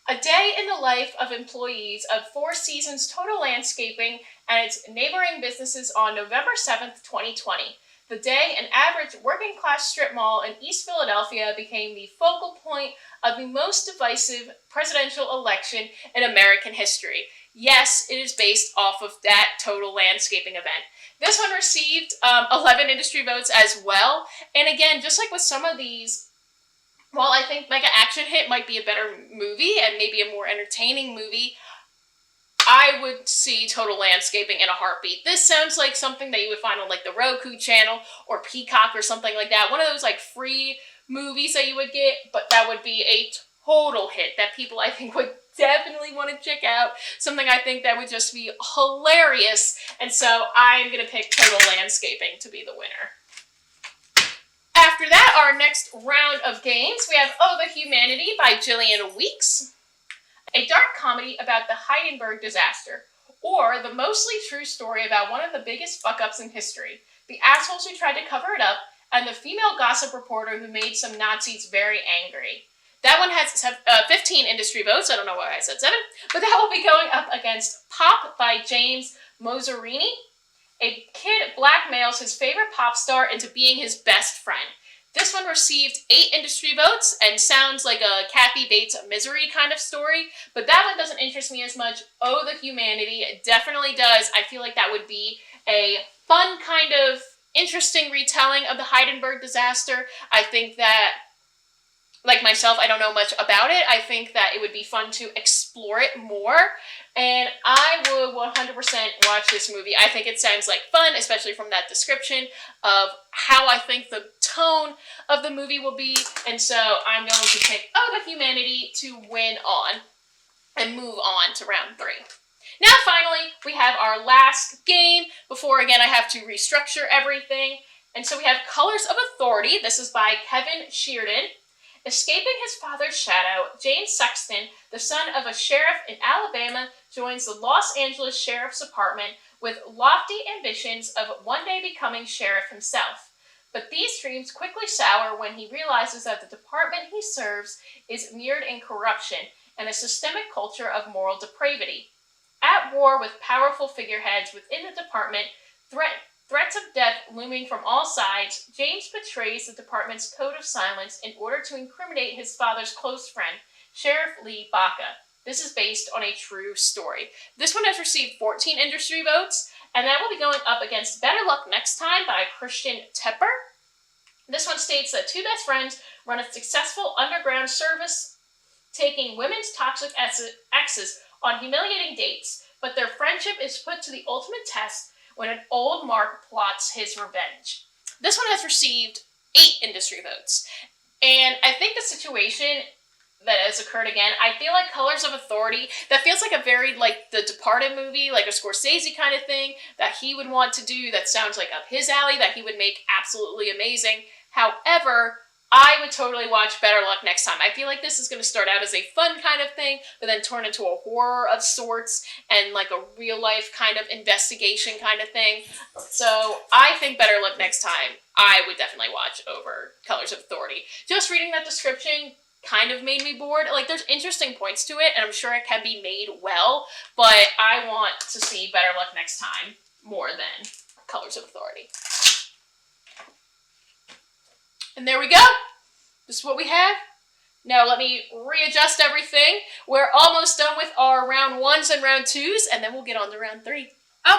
A Day in the Life of Employees of Four Seasons Total Landscaping and its neighboring businesses on November 7th, 2020. The day an average working-class strip mall in East Philadelphia became the focal point of the most divisive presidential election in American history. Yes, it is based off of that Total Landscaping event. This one received 11 industry votes as well. And again, just like with some of these, while I think Mega Action Hit might be a better movie and maybe a more entertaining movie, I would see Total Landscaping in a heartbeat. This sounds like something that you would find on like the Roku channel or Peacock or something like that. One of those like free movies that you would get, but that would be a total hit that people I think would definitely want to check out. Something I think that would just be hilarious. And so I'm going to pick Total Landscaping to be the winner. After that, our next round of games, we have Oh the Humanity by Jillian Weeks, a dark comedy about the Hindenburg disaster, or the mostly true story about one of the biggest fuck-ups in history, the assholes who tried to cover it up, and the female gossip reporter who made some Nazis very angry. That one has 15 industry votes. I don't know why I said 7, but that will be going up against Pop by James Mozzarini. A kid blackmails his favorite pop star into being his best friend. This one received 8 industry votes and sounds like a Kathy Bates Misery kind of story, but that one doesn't interest me as much. Oh, the Humanity definitely does. I feel like that would be a fun kind of interesting retelling of the Hindenburg disaster. I think that, like myself, I don't know much about it. I think that it would be fun to explore it more, and I would 100% watch this movie. I think it sounds like fun, especially from that description of how I think the tone of the movie will be, and so I'm going to pick Oh the Humanity to win on and move on to round 3. Now, finally, we have our last game before, again, I have to restructure everything, and so we have Colors of Authority. This is by Kevin Sheardon. Escaping his father's shadow, Jane Sexton, the son of a sheriff in Alabama, joins the Los Angeles Sheriff's Department with lofty ambitions of one day becoming sheriff himself. But these dreams quickly sour when he realizes that the department he serves is mired in corruption and a systemic culture of moral depravity. At war with powerful figureheads within the department, threats of death looming from all sides, James betrays the department's code of silence in order to incriminate his father's close friend, Sheriff Lee Baca. This is based on a true story. This one has received 14 industry votes, and that will be going up against Better Luck Next Time by Christian Tepper. This one states that 2 best friends run a successful underground service, taking women's toxic exes on humiliating dates, but their friendship is put to the ultimate test when an old mark plots his revenge. This one has received 8 industry votes. And I think the situation that has occurred again, I feel like Colors of Authority, that feels like a very, like, the Departed movie, like a Scorsese kind of thing, that he would want to do, that sounds like up his alley, that he would make absolutely amazing. However, I would totally watch Better Luck Next Time. I feel like this is going to start out as a fun kind of thing, but then turn into a horror of sorts and like a real life kind of investigation kind of thing. So I think Better Luck Next Time, I would definitely watch over Colors of Authority. Just reading that description kind of made me bored. Like, there's interesting points to it, and I'm sure it can be made well, but I want to see Better Luck Next Time more than Colors of Authority. And there we go. This is what we have. Now let me readjust everything. We're almost done with our round 1s and round 2s, and then we'll get on to round 3.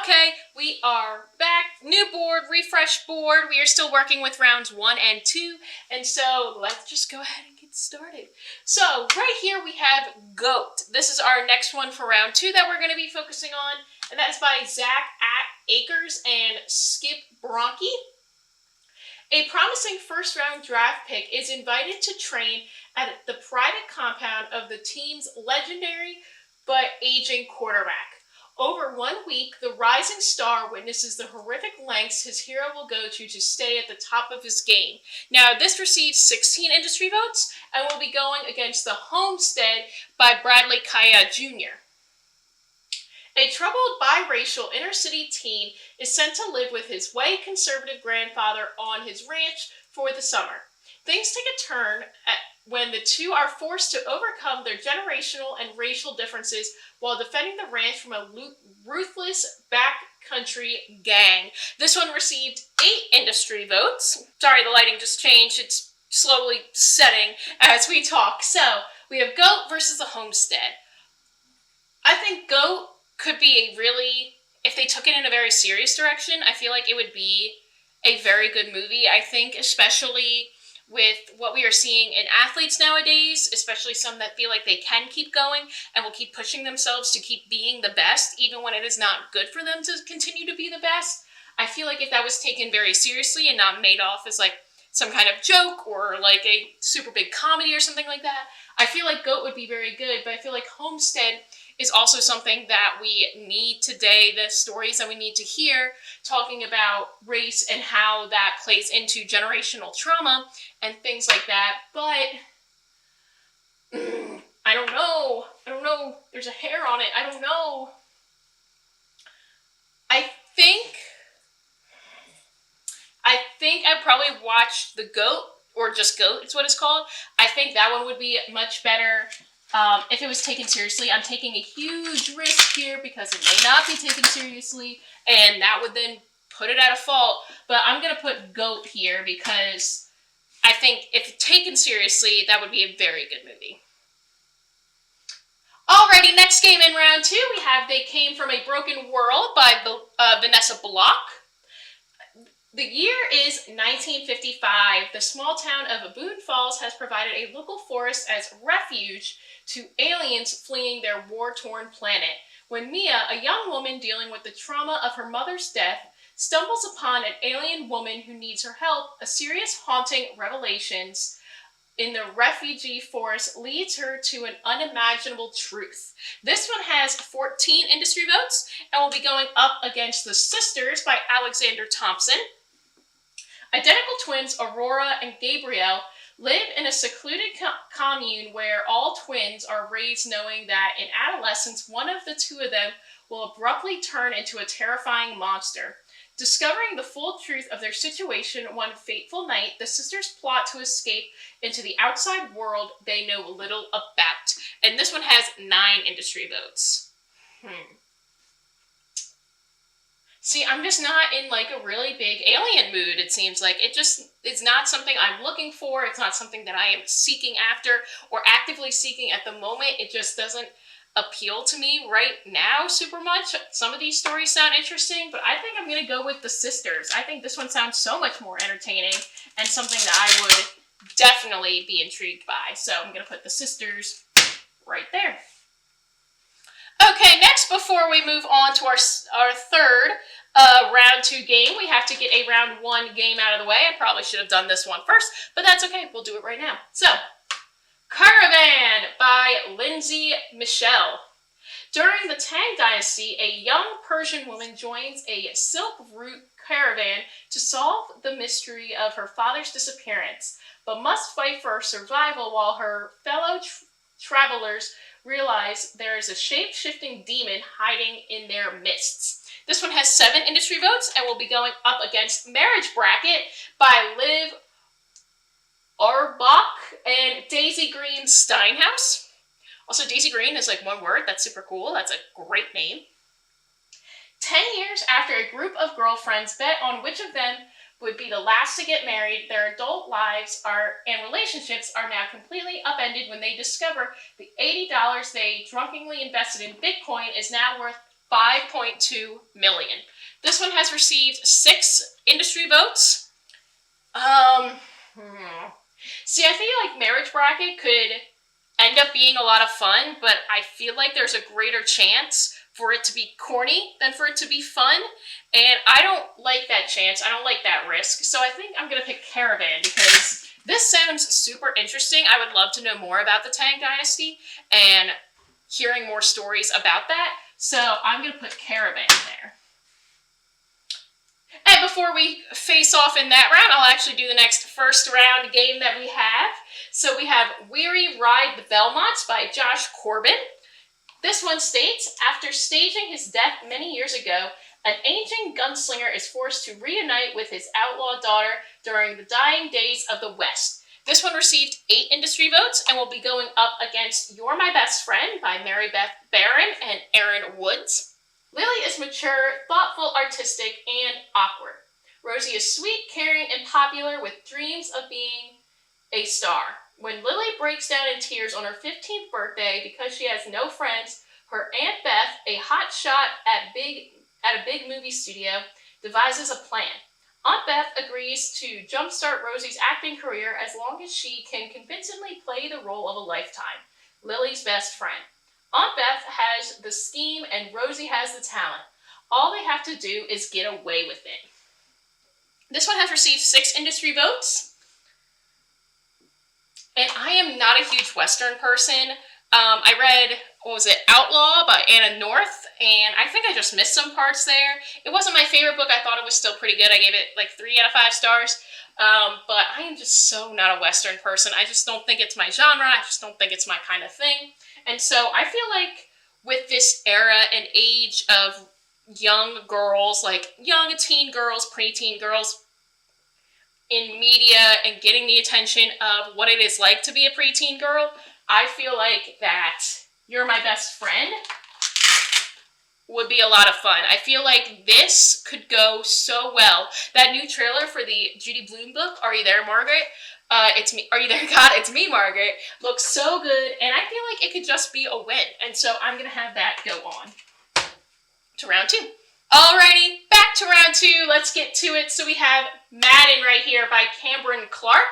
Okay, we are back. New board, refresh board. We are still working with rounds 1 and 2, and so let's just go ahead and get started. So right here we have Goat. This is our next one for round 2 that we're going to be focusing on, and that is by Zach Akers and Skip Bronke. A promising first-round draft pick is invited to train at the private compound of the team's legendary but aging quarterback. Over 1 week, the rising star witnesses the horrific lengths his hero will go to stay at the top of his game. Now, this received 16 industry votes and will be going against the Homestead by Bradley Kaya Jr. A troubled biracial inner-city teen is sent to live with his white conservative grandfather on his ranch for the summer. Things take a turn when the two are forced to overcome their generational and racial differences while defending the ranch from a ruthless backcountry gang. This one received 8 industry votes. Sorry, the lighting just changed. It's slowly setting as we talk. So, we have Goat versus the Homestead. I think Goat could be a really, if they took it in a very serious direction, I feel like it would be a very good movie. I think especially with what we are seeing in athletes nowadays, especially some that feel like they can keep going and will keep pushing themselves to keep being the best, even when it is not good for them to continue to be the best. I feel like if that was taken very seriously and not made off as like some kind of joke or like a super big comedy or something like that, I feel like Goat would be very good, but I feel like Homestead is also something that we need today, the stories that we need to hear, talking about race and how that plays into generational trauma and things like that, but I don't know, there's a hair on it, I don't know. I think I probably watched The Goat, or just Goat, it's what it's called. I think that one would be much better if it was taken seriously. I'm taking a huge risk here because it may not be taken seriously, and that would then put it at a fault. But I'm going to put Goat here because I think if taken seriously, that would be a very good movie. Alrighty, next game in round 2, we have They Came From a Broken World by Vanessa Block. The year is 1955. The small town of Boone Falls has provided a local forest as refuge to aliens fleeing their war-torn planet. When Mia, a young woman dealing with the trauma of her mother's death, stumbles upon an alien woman who needs her help, a serious haunting revelations in the refugee forest leads her to an unimaginable truth. This one has 14 industry votes and will be going up against The Sisters by Alexander Thompson. Identical twins Aurora and Gabrielle live in a secluded commune where all twins are raised knowing that in adolescence, one of the two of them will abruptly turn into a terrifying monster. Discovering the full truth of their situation one fateful night, the sisters plot to escape into the outside world they know little about. And this one has 9 industry votes. See, I'm just not in like a really big alien mood, it seems like. It's not something I'm looking for. It's not something that I am seeking after or actively seeking at the moment. It just doesn't appeal to me right now super much. Some of these stories sound interesting, but I think I'm going to go with The Sisters. I think this one sounds so much more entertaining and something that I would definitely be intrigued by. So I'm going to put The Sisters right there. Okay, next, before we move on to our third round 2 game, we have to get a round 1 game out of the way. I probably should have done this one first, but that's okay. We'll do it right now. So, Caravan by Lindsay Michelle. During the Tang Dynasty, a young Persian woman joins a silk route caravan to solve the mystery of her father's disappearance, but must fight for survival while her fellow travelers realize there is a shape-shifting demon hiding in their midst. This one has 7 industry votes and will be going up against Marriage Bracket by Liv Arbach and Daisy Green Steinhaus. Also, Daisy Green is like one word. That's super cool. That's a great name. 10 years after a group of girlfriends bet on which of them would be the last to get married, their adult lives and relationships are now completely upended when they discover the $80 they drunkenly invested in Bitcoin is now worth $5.2 million. This one has received 6 industry votes. See, I feel like Marriage Bracket could end up being a lot of fun, but I feel like there's a greater chance for it to be corny than for it to be fun, and I don't like that chance. I don't like that risk, so I think I'm going to pick Caravan because this sounds super interesting. I would love to know more about the Tang Dynasty and hearing more stories about that, so I'm going to put Caravan there. And before we face off in that round, I'll actually do the next first round game that we have. So we have Weary Ride the Belmonts by Josh Corbin. This one states, after staging his death many years ago, an aging gunslinger is forced to reunite with his outlaw daughter during the dying days of the West. This one received 8 industry votes and will be going up against You're My Best Friend by Mary Beth Barron and Aaron Woods. Lily is mature, thoughtful, artistic, and awkward. Rosie is sweet, caring, and popular with dreams of being a star. When Lily breaks down in tears on her 15th birthday because she has no friends, her Aunt Beth, a hot shot at a big movie studio, devises a plan. Aunt Beth agrees to jumpstart Rosie's acting career as long as she can convincingly play the role of a lifetime, Lily's best friend. Aunt Beth has the scheme and Rosie has the talent. All they have to do is get away with it. This one has received 6 industry votes. And I am not a huge Western person. I read, Outlaw by Anna North, and I think I just missed some parts there. It wasn't my favorite book. I thought it was still pretty good. I gave it like 3 out of 5 stars. But I am just so not a Western person. I just don't think it's my genre. I just don't think it's my kind of thing. And so I feel like with this era and age of young girls, like young teen girls, preteen girls, in media and getting the attention of what it is like to be a preteen girl, I feel like that You're My Best Friend would be a lot of fun. I feel like this could go so well. That new trailer for the Judy Blume book, Are You There, Margaret? It's me. Are you there, God? It's me, Margaret. Looks so good, and I feel like it could just be a win. And so I'm gonna have that go on to round 2. Alrighty, back to round 2. Let's get to it. So we have Madden right here by Cameron Clark.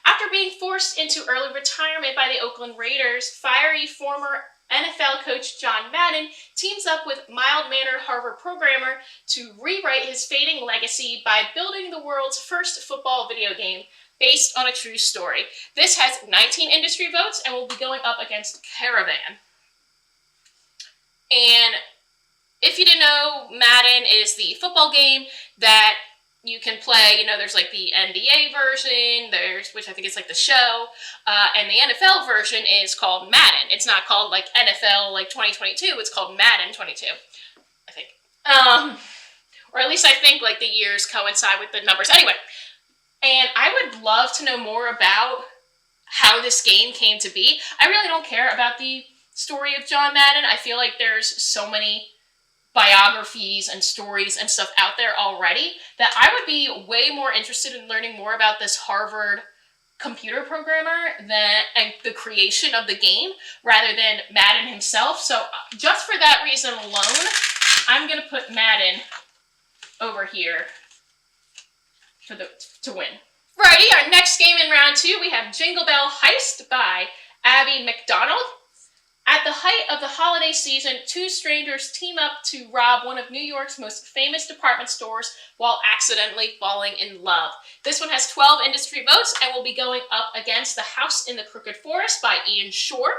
After being forced into early retirement by the Oakland Raiders, fiery former NFL coach John Madden teams up with mild-mannered Harvard programmer to rewrite his fading legacy by building the world's first football video game based on a true story. This has 19 industry votes and will be going up against Caravan. And if you didn't know, Madden is the football game that you can play. You know, there's like the NBA version, which I think is like the show, and the NFL version is called Madden. It's not called like NFL like 2022, it's called Madden 22, I think. Or at least I think like the years coincide with the numbers. Anyway, and I would love to know more about how this game came to be. I really don't care about the story of John Madden. I feel like there's so many biographies and stories and stuff out there already that I would be way more interested in learning more about this Harvard computer programmer and the creation of the game rather than Madden himself. So just for that reason alone, I'm going to put Madden over here to win. Righty, our next game in round 2, we have Jingle Bell Heist by Abby McDonald. At the height of the holiday season, 2 strangers team up to rob one of New York's most famous department stores while accidentally falling in love. This one has 12 industry votes and will be going up against The House in the Crooked Forest by Ian Shore.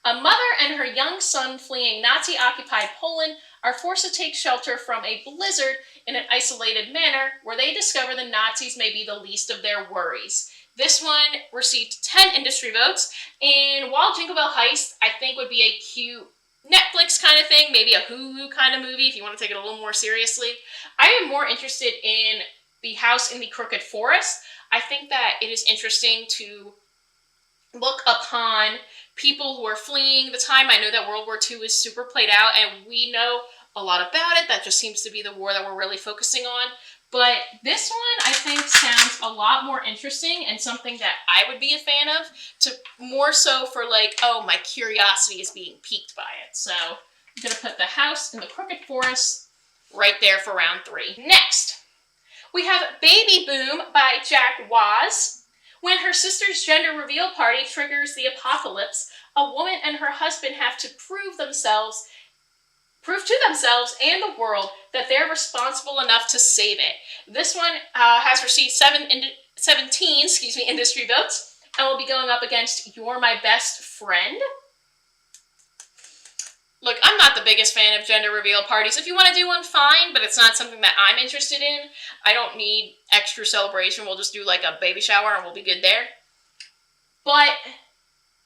A mother and her young son fleeing Nazi-occupied Poland are forced to take shelter from a blizzard in an isolated manor where they discover the Nazis may be the least of their worries. This one received 10 industry votes, and while Jingle Bell Heist, I think would be a cute Netflix kind of thing, maybe a Hulu kind of movie if you want to take it a little more seriously, I am more interested in The House in the Crooked Forest. I think that it is interesting to look upon people who are fleeing the time. I know that World War II is super played out, and we know a lot about it. That just seems to be the war that we're really focusing on. But this one, I think, sounds a lot more interesting and something that I would be a fan of, to more so for like, oh, my curiosity is being piqued by it. So I'm going to put the house in the Crooked Forest right there for round 3. Next, we have Baby Boom by Jack Waz. When her sister's gender reveal party triggers the apocalypse, a woman and her husband have to prove to themselves and the world that they're responsible enough to save it. This one has received 17 industry votes, and will be going up against You're My Best Friend. Look, I'm not the biggest fan of gender reveal parties. If you want to do one, fine, but it's not something that I'm interested in. I don't need extra celebration. We'll just do like a baby shower and we'll be good there. But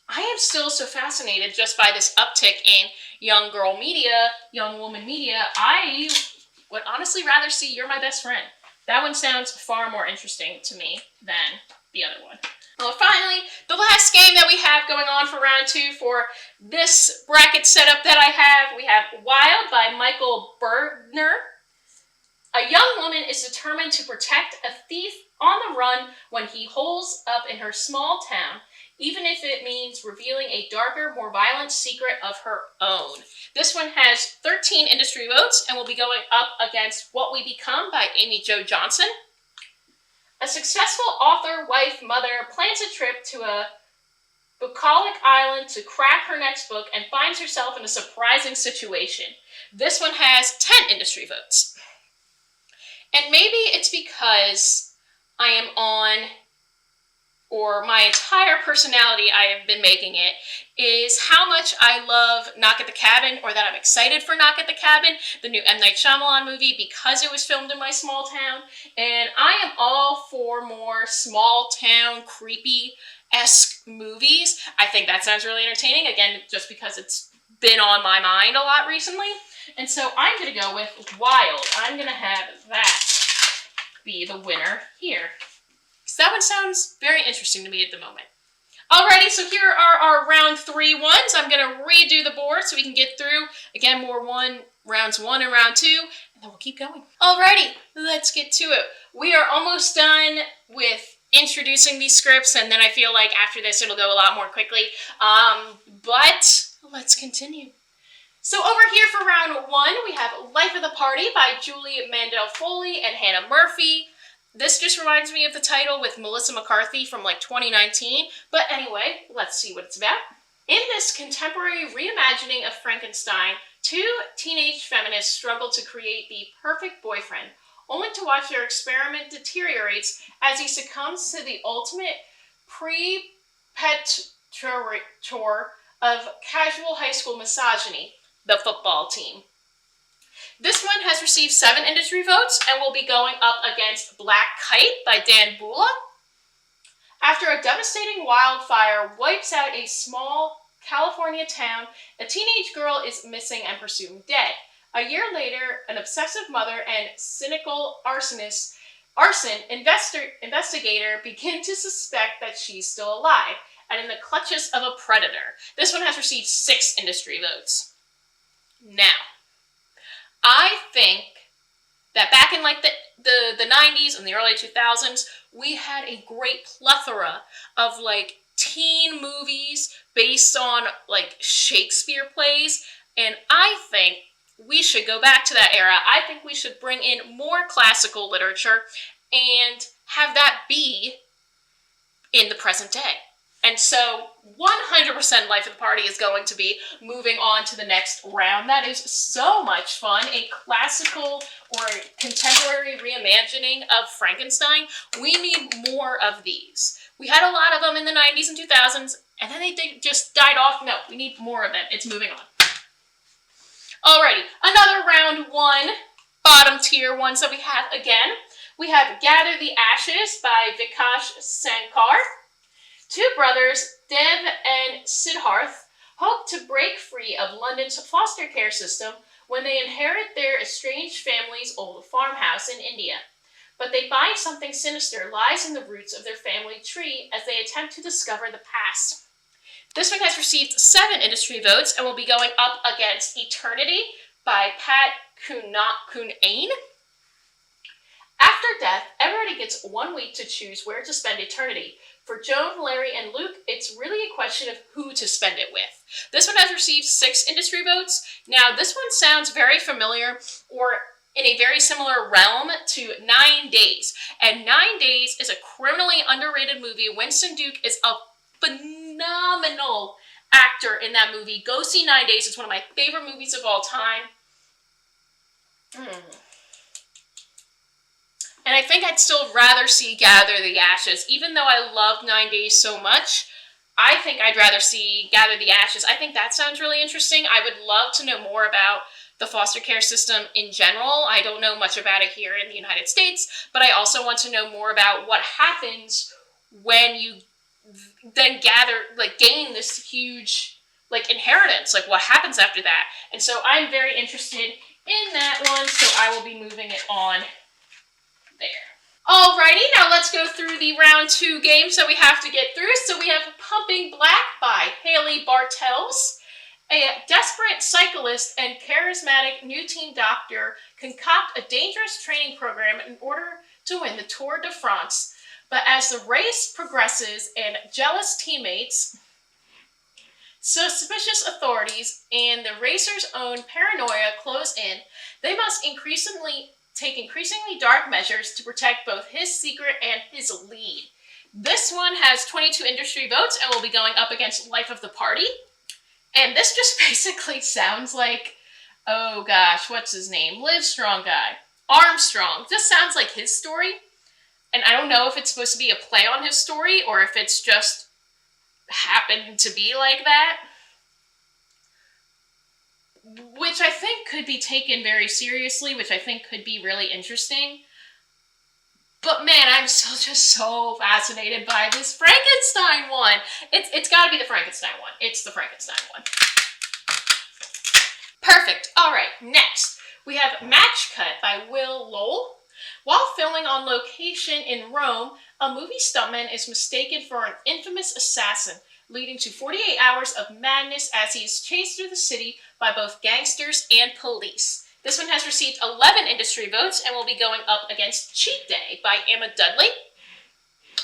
I am still so fascinated just by this uptick in young girl media, young woman media. I would honestly rather see You're My Best Friend. That one sounds far more interesting to me than the other one. Well, finally, the last game that we have going on for round 2 for this bracket setup that I have, we have Wild by Michael Bergner. A young woman is determined to protect a thief on the run when he holes up in her small town, even if it means revealing a darker, more violent secret of her own. This one has 13 industry votes and will be going up against What We Become by Amy Jo Johnson. A successful author, wife, mother plans a trip to a bucolic island to crack her next book and finds herself in a surprising situation. This one has 10 industry votes. And maybe it's because I am on, or my entire personality I have been making it, is how much I love Knock at the Cabin, or that I'm excited for Knock at the Cabin, the new M. Night Shyamalan movie, because it was filmed in my small town. And I am all for more small town, creepy-esque movies. I think that sounds really entertaining, again, just because it's been on my mind a lot recently. And so I'm going to go with Wild. I'm going to have that be the winner here. So that one sounds very interesting to me at the moment. Alrighty, so here are our round 3 ones. I'm going to redo the board so we can get through, again, rounds 1 and round 2, and then we'll keep going. Alrighty, let's get to it. We are almost done with introducing these scripts, and then I feel like after this it'll go a lot more quickly. But let's continue. So over here for round 1, we have Life of the Party by Julie Mandel Foley and Hannah Murphy. This just reminds me of the title with Melissa McCarthy from like 2019. But anyway, let's see what it's about. In this contemporary reimagining of Frankenstein, 2 teenage feminists struggle to create the perfect boyfriend, only to watch their experiment deteriorates as he succumbs to the ultimate perpetrator of casual high school misogyny, the football team. This one has received 7 industry votes and will be going up against Black Kite by Dan Bula. After a devastating wildfire wipes out a small California town, a teenage girl is missing and presumed dead. A year later, an obsessive mother and cynical arson investigator begin to suspect that she's still alive and in the clutches of a predator. This one has received 6 industry votes. Now, I think that back in like the 90s and the early 2000s, we had a great plethora of like teen movies based on like Shakespeare plays, and I think we should go back to that era. I think we should bring in more classical literature and have that be in the present day. And so 100% Life of the Party is going to be moving on to the next round. That is so much fun. A classical or contemporary reimagining of Frankenstein. We need more of these. We had a lot of them in the 90s and 2000s, and then they just died off. No, we need more of them. It's moving on. Alrighty, another round 1, bottom tier ones that we have again. We have Gather the Ashes by Vikash Sankar. 2 brothers, Dev and Siddharth, hope to break free of London's foster care system when they inherit their estranged family's old farmhouse in India. but they find something sinister lies in the roots of their family tree as they attempt to discover the past. This one has received 7 industry votes and will be going up against Eternity by Pat Kunane. After death, everybody gets 1 week to choose where to spend eternity. For Joan, Larry, and Luke, it's really a question of who to spend it with. This one has received 6 industry votes. Now, this one sounds very familiar or in a very similar realm to 9 Days. And 9 Days is a criminally underrated movie. Winston Duke is a phenomenal actor in that movie. Go see 9 Days. It's one of my favorite movies of all time. And I think I'd still rather see Gather the Ashes. Even though I loved 9 Days so much, I think I'd rather see Gather the Ashes. I think that sounds really interesting. I would love to know more about the foster care system in general. I don't know much about it here in the United States, but I also want to know more about what happens when you then gain this huge, inheritance. What happens after that? And so I'm very interested in that one, so I will be moving it on there. Alrighty, now let's go through the round 2 games that we have to get through. So we have Pumping Black by Haley Bartels. A desperate cyclist and charismatic new team doctor concoct a dangerous training program in order to win the Tour de France. But as the race progresses and jealous teammates, suspicious authorities, and the racer's own paranoia close in, they must take increasingly dark measures to protect both his secret and his lead. This one has 22 industry votes and will be going up against Life of the Party. And this just basically sounds like, oh gosh, what's his name? Livestrong guy. Armstrong. This sounds like his story. And I don't know if it's supposed to be a play on his story or if it's just happened to be like that. Which I think could be taken very seriously, which I think could be really interesting. But man, I'm still just so fascinated by this Frankenstein one. It's got to be the Frankenstein one. It's the Frankenstein one. Perfect. All right, next we have Match Cut by Will Lowell. While filming on location in Rome, a movie stuntman is mistaken for an infamous assassin, leading to 48 hours of madness as he is chased through the city by both gangsters and police. This one has received 11 industry votes and will be going up against Cheat Day by Emma Dudley.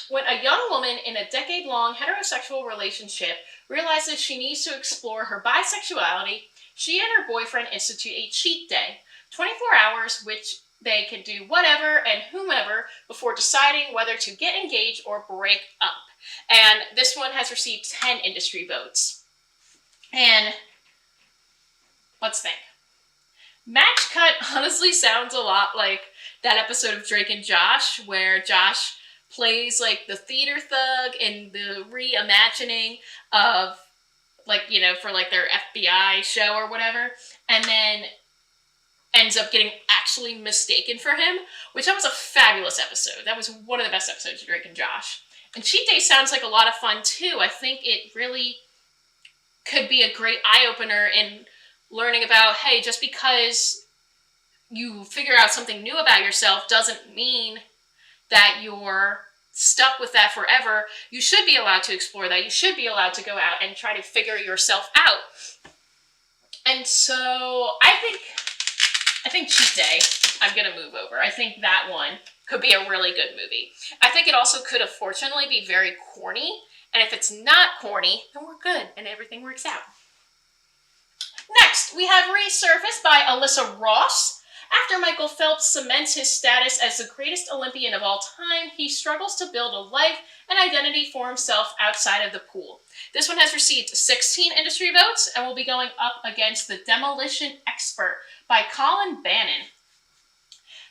When a young woman in a decade-long heterosexual relationship realizes she needs to explore her bisexuality, she and her boyfriend institute a cheat day, 24 hours which they can do whatever and whomever before deciding whether to get engaged or break up. And this one has received 10 industry votes. And let's think. Match Cut honestly sounds a lot like that episode of Drake and Josh where Josh plays the theater thug in the reimagining of for their FBI show or whatever, and then ends up getting actually mistaken for him, which that was a fabulous episode. That was one of the best episodes of Drake and Josh. And Cheat Day sounds like a lot of fun too. I think it really could be a great eye-opener in learning about, hey, just because you figure out something new about yourself doesn't mean that you're stuck with that forever. You should be allowed to explore that. You should be allowed to go out and try to figure yourself out. And so I think Cheat Day, I'm going to move over. I think that one could be a really good movie. I think it also could unfortunately be very corny. And if it's not corny, then we're good and everything works out. Next, we have Resurfaced by Alyssa Ross. After Michael Phelps cements his status as the greatest Olympian of all time, he struggles to build a life and identity for himself outside of the pool. This one has received 16 industry votes and will be going up against The Demolition Expert by Colin Bannon.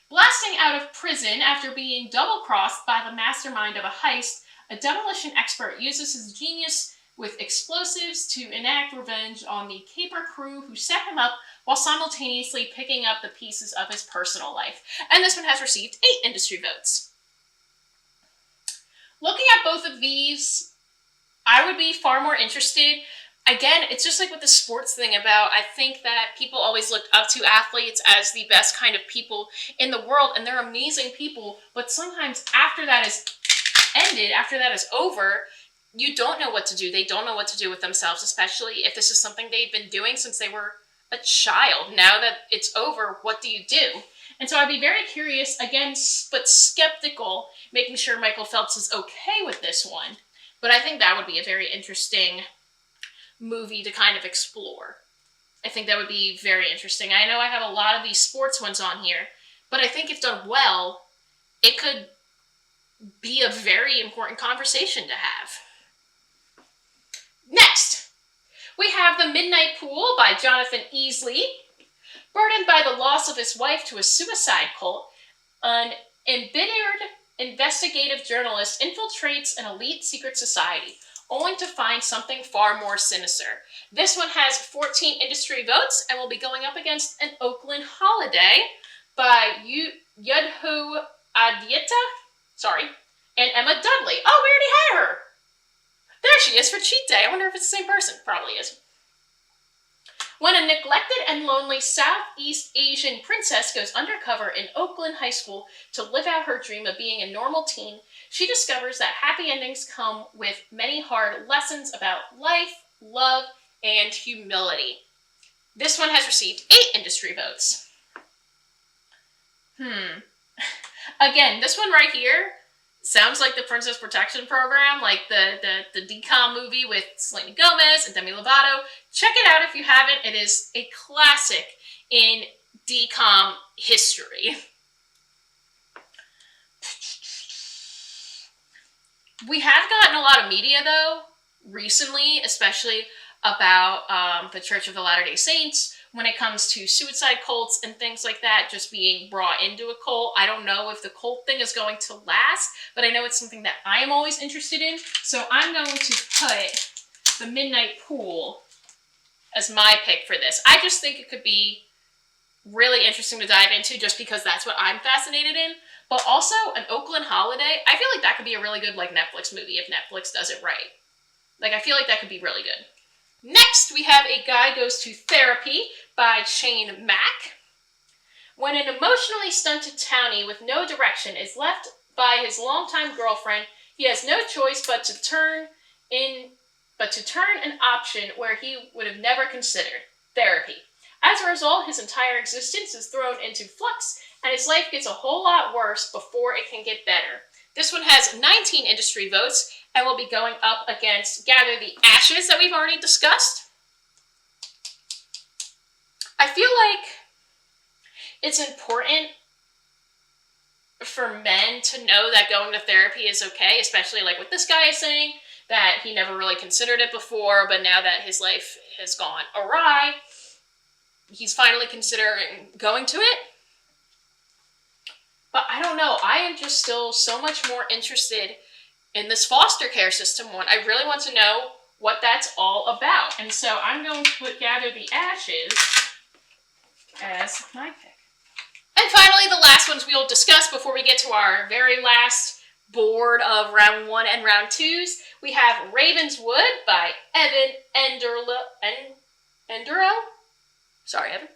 Blasting out of prison after being double-crossed by the mastermind of a heist, a demolition expert uses his genius with explosives to enact revenge on the caper crew who set him up while simultaneously picking up the pieces of his personal life. And this one has received 8 industry votes. Looking at both of these, I would be far more interested again, it's just like with the sports thing about, I think that people always looked up to athletes as the best kind of people in the world, and they're amazing people, but sometimes after that is ended, after that is over, you don't know what to do. They don't know what to do with themselves, especially if this is something they've been doing since they were a child. Now that it's over, what do you do? And so I'd be very curious, again, but skeptical, making sure Michael Phelps is okay with this one. But I think that would be a very interesting movie to kind of explore. I think that would be very interesting. I know I have a lot of these sports ones on here, but I think if done well, it could be a very important conversation to have. Next, we have The Midnight Pool by Jonathan Easley. Burdened by the loss of his wife to a suicide cult, an embittered investigative journalist infiltrates an elite secret society, only to find something far more sinister. This one has 14 industry votes and will be going up against An Oakland Holiday by Yudhu Adiyeta, and Emma Dudley. Oh, we already had her! There she is for Cheat Day. I wonder if it's the same person. Probably is. When a neglected and lonely Southeast Asian princess goes undercover in Oakland High School to live out her dream of being a normal teen, she discovers that happy endings come with many hard lessons about life, love, and humility. This one has received 8 industry votes. Again, this one right here sounds like the Princess Protection Program, like the DCOM movie with Selena Gomez and Demi Lovato. Check it out if you haven't. It is a classic in DCOM history. We have gotten a lot of media, though, recently, especially about the Church of the Latter-day Saints, when it comes to suicide cults and things like that, just being brought into a cult. I don't know if the cult thing is going to last, but I know it's something that I am always interested in, so I'm going to put The Midnight Pool as my pick for this. I just think it could be really interesting to dive into just because that's what I'm fascinated in, but also An Oakland Holiday. I feel like that could be a really good Netflix movie if Netflix does it right. I feel like that could be really good. Next, we have A Guy Goes to Therapy by Shane Mack. When an emotionally stunted townie with no direction is left by his longtime girlfriend, he has no choice but to turn an option where he would have never considered: therapy. As a result, his entire existence is thrown into flux, and his life gets a whole lot worse before it can get better. This one has 19 industry votes and will be going up against Gather the Ashes that we've already discussed. I feel like it's important for men to know that going to therapy is okay, especially what this guy is saying, that he never really considered it before, but now that his life has gone awry, he's finally considering going to it. But I don't know, I am just still so much more interested in this foster care system one. I really want to know what that's all about. And so I'm going to put Gather the Ashes as my pick. And finally, the last ones we'll discuss before we get to our very last board of round 1 and round 2s. We have Ravenswood by Evan Enduro. Sorry, Evan.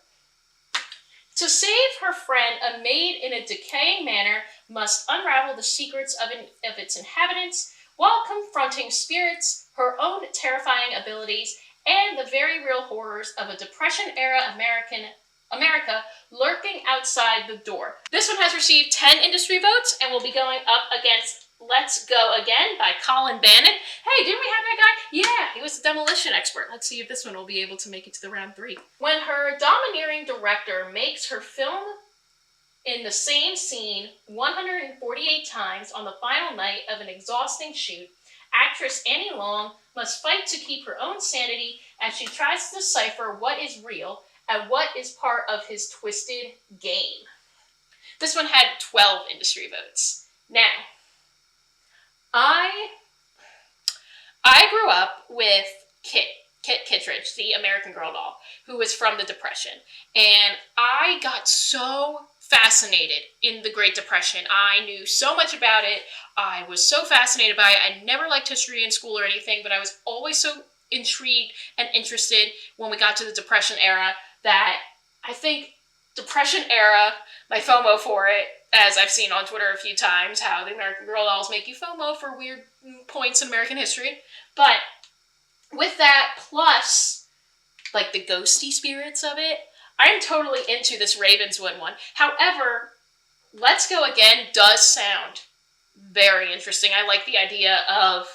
To save her friend, a maid in a decaying manor must unravel the secrets of its inhabitants while confronting spirits, her own terrifying abilities, and the very real horrors of a Depression-era America lurking outside the door. This one has received 10 industry votes and will be going up against Let's Go Again by Colin Bannon. Hey, didn't we have that guy? Yeah, he was a demolition expert. Let's see if this one will be able to make it to the round 3. When her domineering director makes her film in the same scene 148 times on the final night of an exhausting shoot, actress Annie Long must fight to keep her own sanity as she tries to decipher what is real and what is part of his twisted game. This one had 12 industry votes. Now, I grew up with Kit Kittredge, the American Girl doll, who was from the Depression. And I got so fascinated in the Great Depression. I knew so much about it. I was so fascinated by it. I never liked history in school or anything, but I was always so intrigued and interested when we got to the Depression era, that I think Depression era, my FOMO for it, as I've seen on Twitter a few times, how the American Girl dolls make you FOMO for weird points in American history. But with that, plus, like, the ghosty spirits of it, I'm totally into this Ravenswood one. However, Let's Go Again does sound very interesting. I like the idea of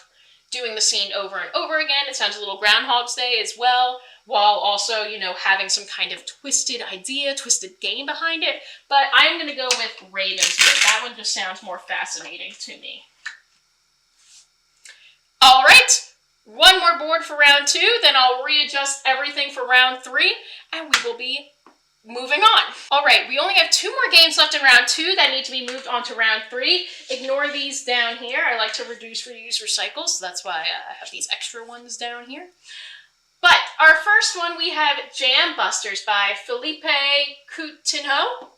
doing the scene over and over again. It sounds a little Groundhog's Day as well, while also, you know, having some kind of twisted idea, twisted game behind it. But I'm going to go with Ravenswood. That one just sounds more fascinating to me. All right, one more board for round 2, then I'll readjust everything for round 3, and we will be moving on. All right, we only have 2 more games left in round 2 that need to be moved on to round 3. Ignore these down here. I like to reduce, reuse, recycle, so that's why I have these extra ones down here. But our first one, we have Jambusters by Felipe Coutinho.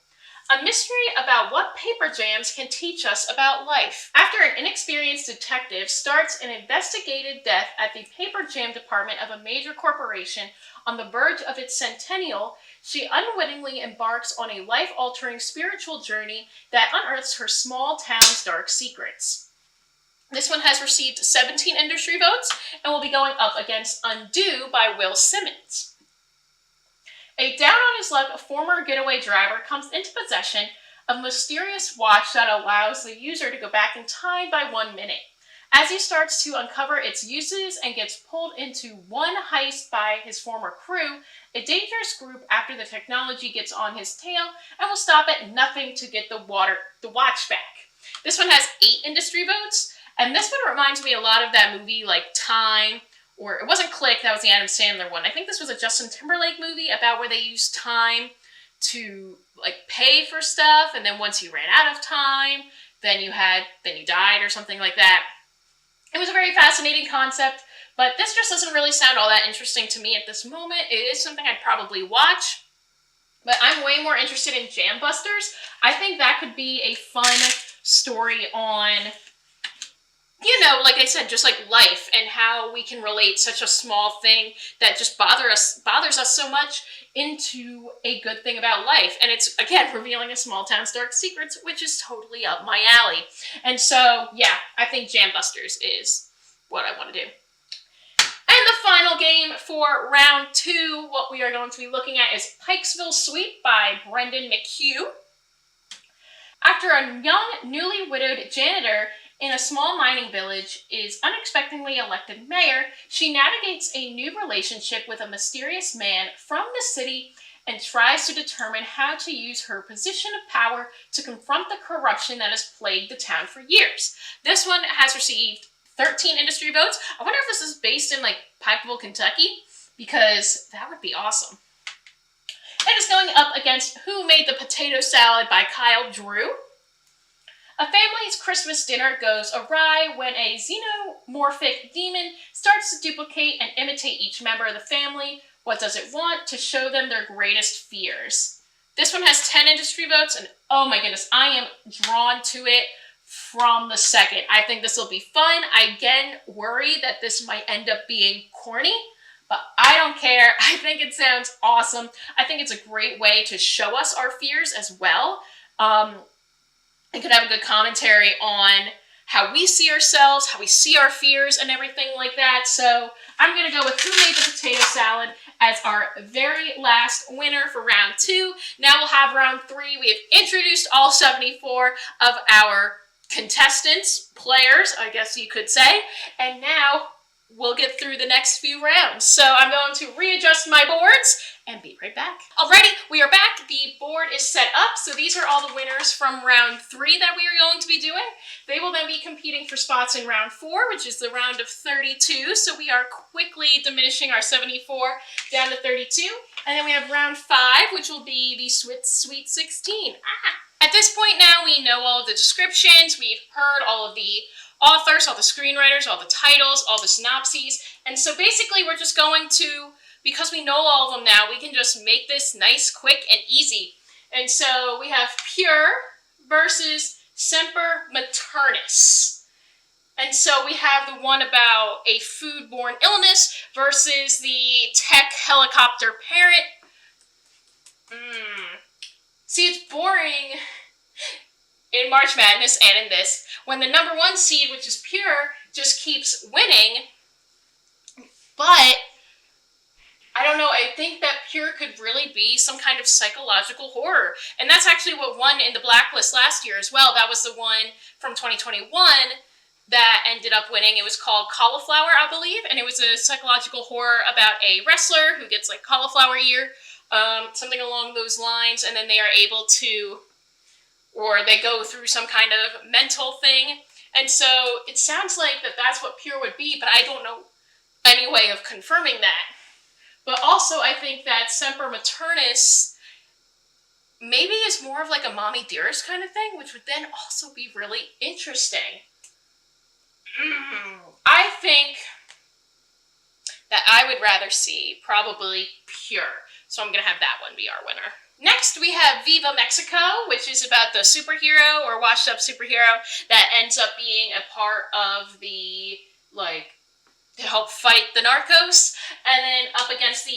A mystery about what paper jams can teach us about life. After an inexperienced detective starts an investigative death at the paper jam department of a major corporation on the verge of its centennial, she unwittingly embarks on a life-altering spiritual journey that unearths her small town's dark secrets. This one has received 17 industry votes and will be going up against Undo by Will Simmons. A down on his luck former getaway driver comes into possession of a mysterious watch that allows the user to go back in time by 1 minute. As he starts to uncover its uses and gets pulled into one heist by his former crew, a dangerous group after the technology gets on his tail and will stop at nothing to get the watch back. This one has 8 industry votes, and this one reminds me a lot of that movie like Time, or it wasn't Click, that was the Adam Sandler one. I think this was a Justin Timberlake movie about where they used time to like pay for stuff, and then once you ran out of time, then you died or something like that. It was a very fascinating concept, but this just doesn't really sound all that interesting to me at this moment. It is something I'd probably watch, but I'm way more interested in Jambusters. I think that could be a fun story on, you know, like I said, just like life and how we can relate such a small thing that just bothers us so much into a good thing about life. And it's, again, revealing a small town's dark secrets, which is totally up my alley. And so, yeah, I think Jambusters is what I want to do. And the final game for round 2, what we are going to be looking at is Pikesville Sweep by Brendan McHugh. After a young, newly widowed janitor in a small mining village is unexpectedly elected mayor, she navigates a new relationship with a mysterious man from the city and tries to determine how to use her position of power to confront the corruption that has plagued the town for years. This one has received 13 industry votes. I wonder if this is based in like Pikeville, Kentucky, because that would be awesome. It is going up against Who Made the Potato Salad by Kyle Drew. A family's Christmas dinner goes awry when a xenomorphic demon starts to duplicate and imitate each member of the family. What does it want? To show them their greatest fears. This one has 10 industry votes, and oh my goodness, I am drawn to it from the second. I think this will be fun. I again worry that this might end up being corny, but I don't care. I think it sounds awesome. I think it's a great way to show us our fears as well. It could have a good commentary on how we see ourselves, how we see our fears and everything like that. So I'm going to go with Who Made the Potato Salad as our very last winner for round 2. Now we'll have round 3. We have introduced all 74 of our contestants, players, I guess you could say. And now we'll get through the next few rounds. So I'm going to readjust my boards and be right back. Alrighty, we are back. The board is set up. So these are all the winners from round 3 that we are going to be doing. They will then be competing for spots in round 4, which is the round of 32. So we are quickly diminishing our 74 down to 32. And then we have round 5, which will be the Sweet 16. At this point now, we know all of the descriptions. We've heard all of the authors, all the screenwriters, all the titles, all the synopses. And so basically we're just going to, because we know all of them now, we can just make this nice, quick, and easy. And so we have Pure versus Semper Maternus. And so we have the one about a foodborne illness versus the tech helicopter parent. See, it's boring in March Madness and in this, when the number 1 seed, which is Pure, just keeps winning. But I don't know, I think that Pure could really be some kind of psychological horror. And that's actually what won in the Blacklist last year as well. That was the one from 2021 that ended up winning. It was called Cauliflower, I believe, and it was a psychological horror about a wrestler who gets like cauliflower ear, something along those lines, and then they are able to, or they go through some kind of mental thing. And so it sounds like that's what Pure would be, but I don't know any way of confirming that. But also I think that Semper Maternus maybe is more of like a Mommy Dearest kind of thing, which would then also be really interesting. I think that I would rather see probably Pure. So I'm going to have that one be our winner. Next, we have Viva Mexico, which is about the superhero or washed-up superhero that ends up being a part of the, to help fight the narcos, and then up against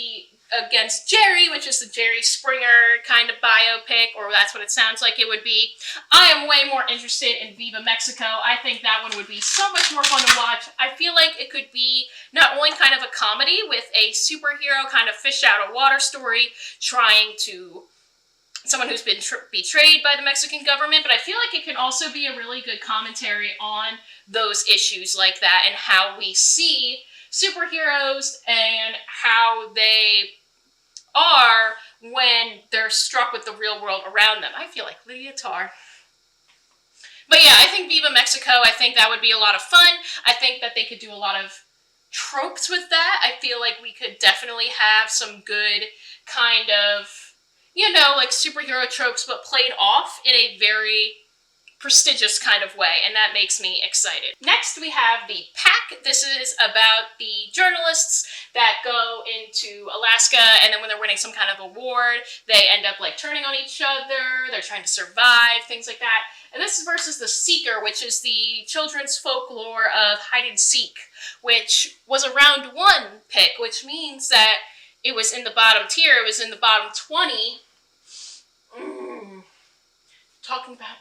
Jerry, which is the Jerry Springer kind of biopic, or that's what it sounds like it would be. I am way more interested in Viva Mexico. I think that one would be so much more fun to watch. I feel like it could be not only kind of a comedy with a superhero kind of fish out of water story, trying to someone who's been betrayed by the Mexican government, but I feel like it can also be a really good commentary on those issues like that and how we see superheroes and how they are when they're struck with the real world around them. I feel like Lydia Tarr. But yeah, I think Viva Mexico, I think that would be a lot of fun. I think that they could do a lot of tropes with that. I feel like we could definitely have some good kind of, like superhero tropes, but played off in a very prestigious kind of way, and that makes me excited. Next, we have the Pack. This is about the journalists that go into Alaska, and then when they're winning some kind of award, they end up turning on each other, they're trying to survive, things like that. And this is versus the Seeker, which is the children's folklore of hide and seek, which was a round 1 pick, which means that it was in the bottom tier, it was in the bottom 20. Talking about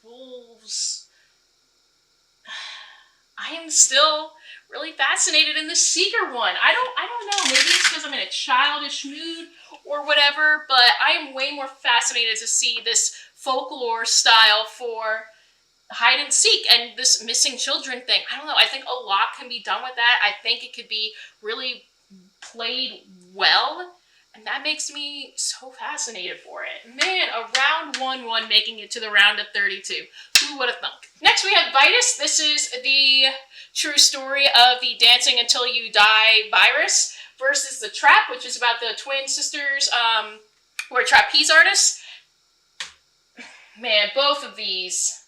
wolves, I am still really fascinated in the Seeker one. I don't know, maybe it's because I'm in a childish mood or whatever, but I am way more fascinated to see this folklore style for hide and seek and this missing children thing. I don't know, I think a lot can be done with that. I think it could be really played well, and that makes me so fascinated for it. Man, a round 1 making it to the round of 32. Who would have thunk? Next we have Vitus. This is the true story of the Dancing Until You Die virus versus the Trap, which is about the twin sisters who are trapeze artists. Man, both of these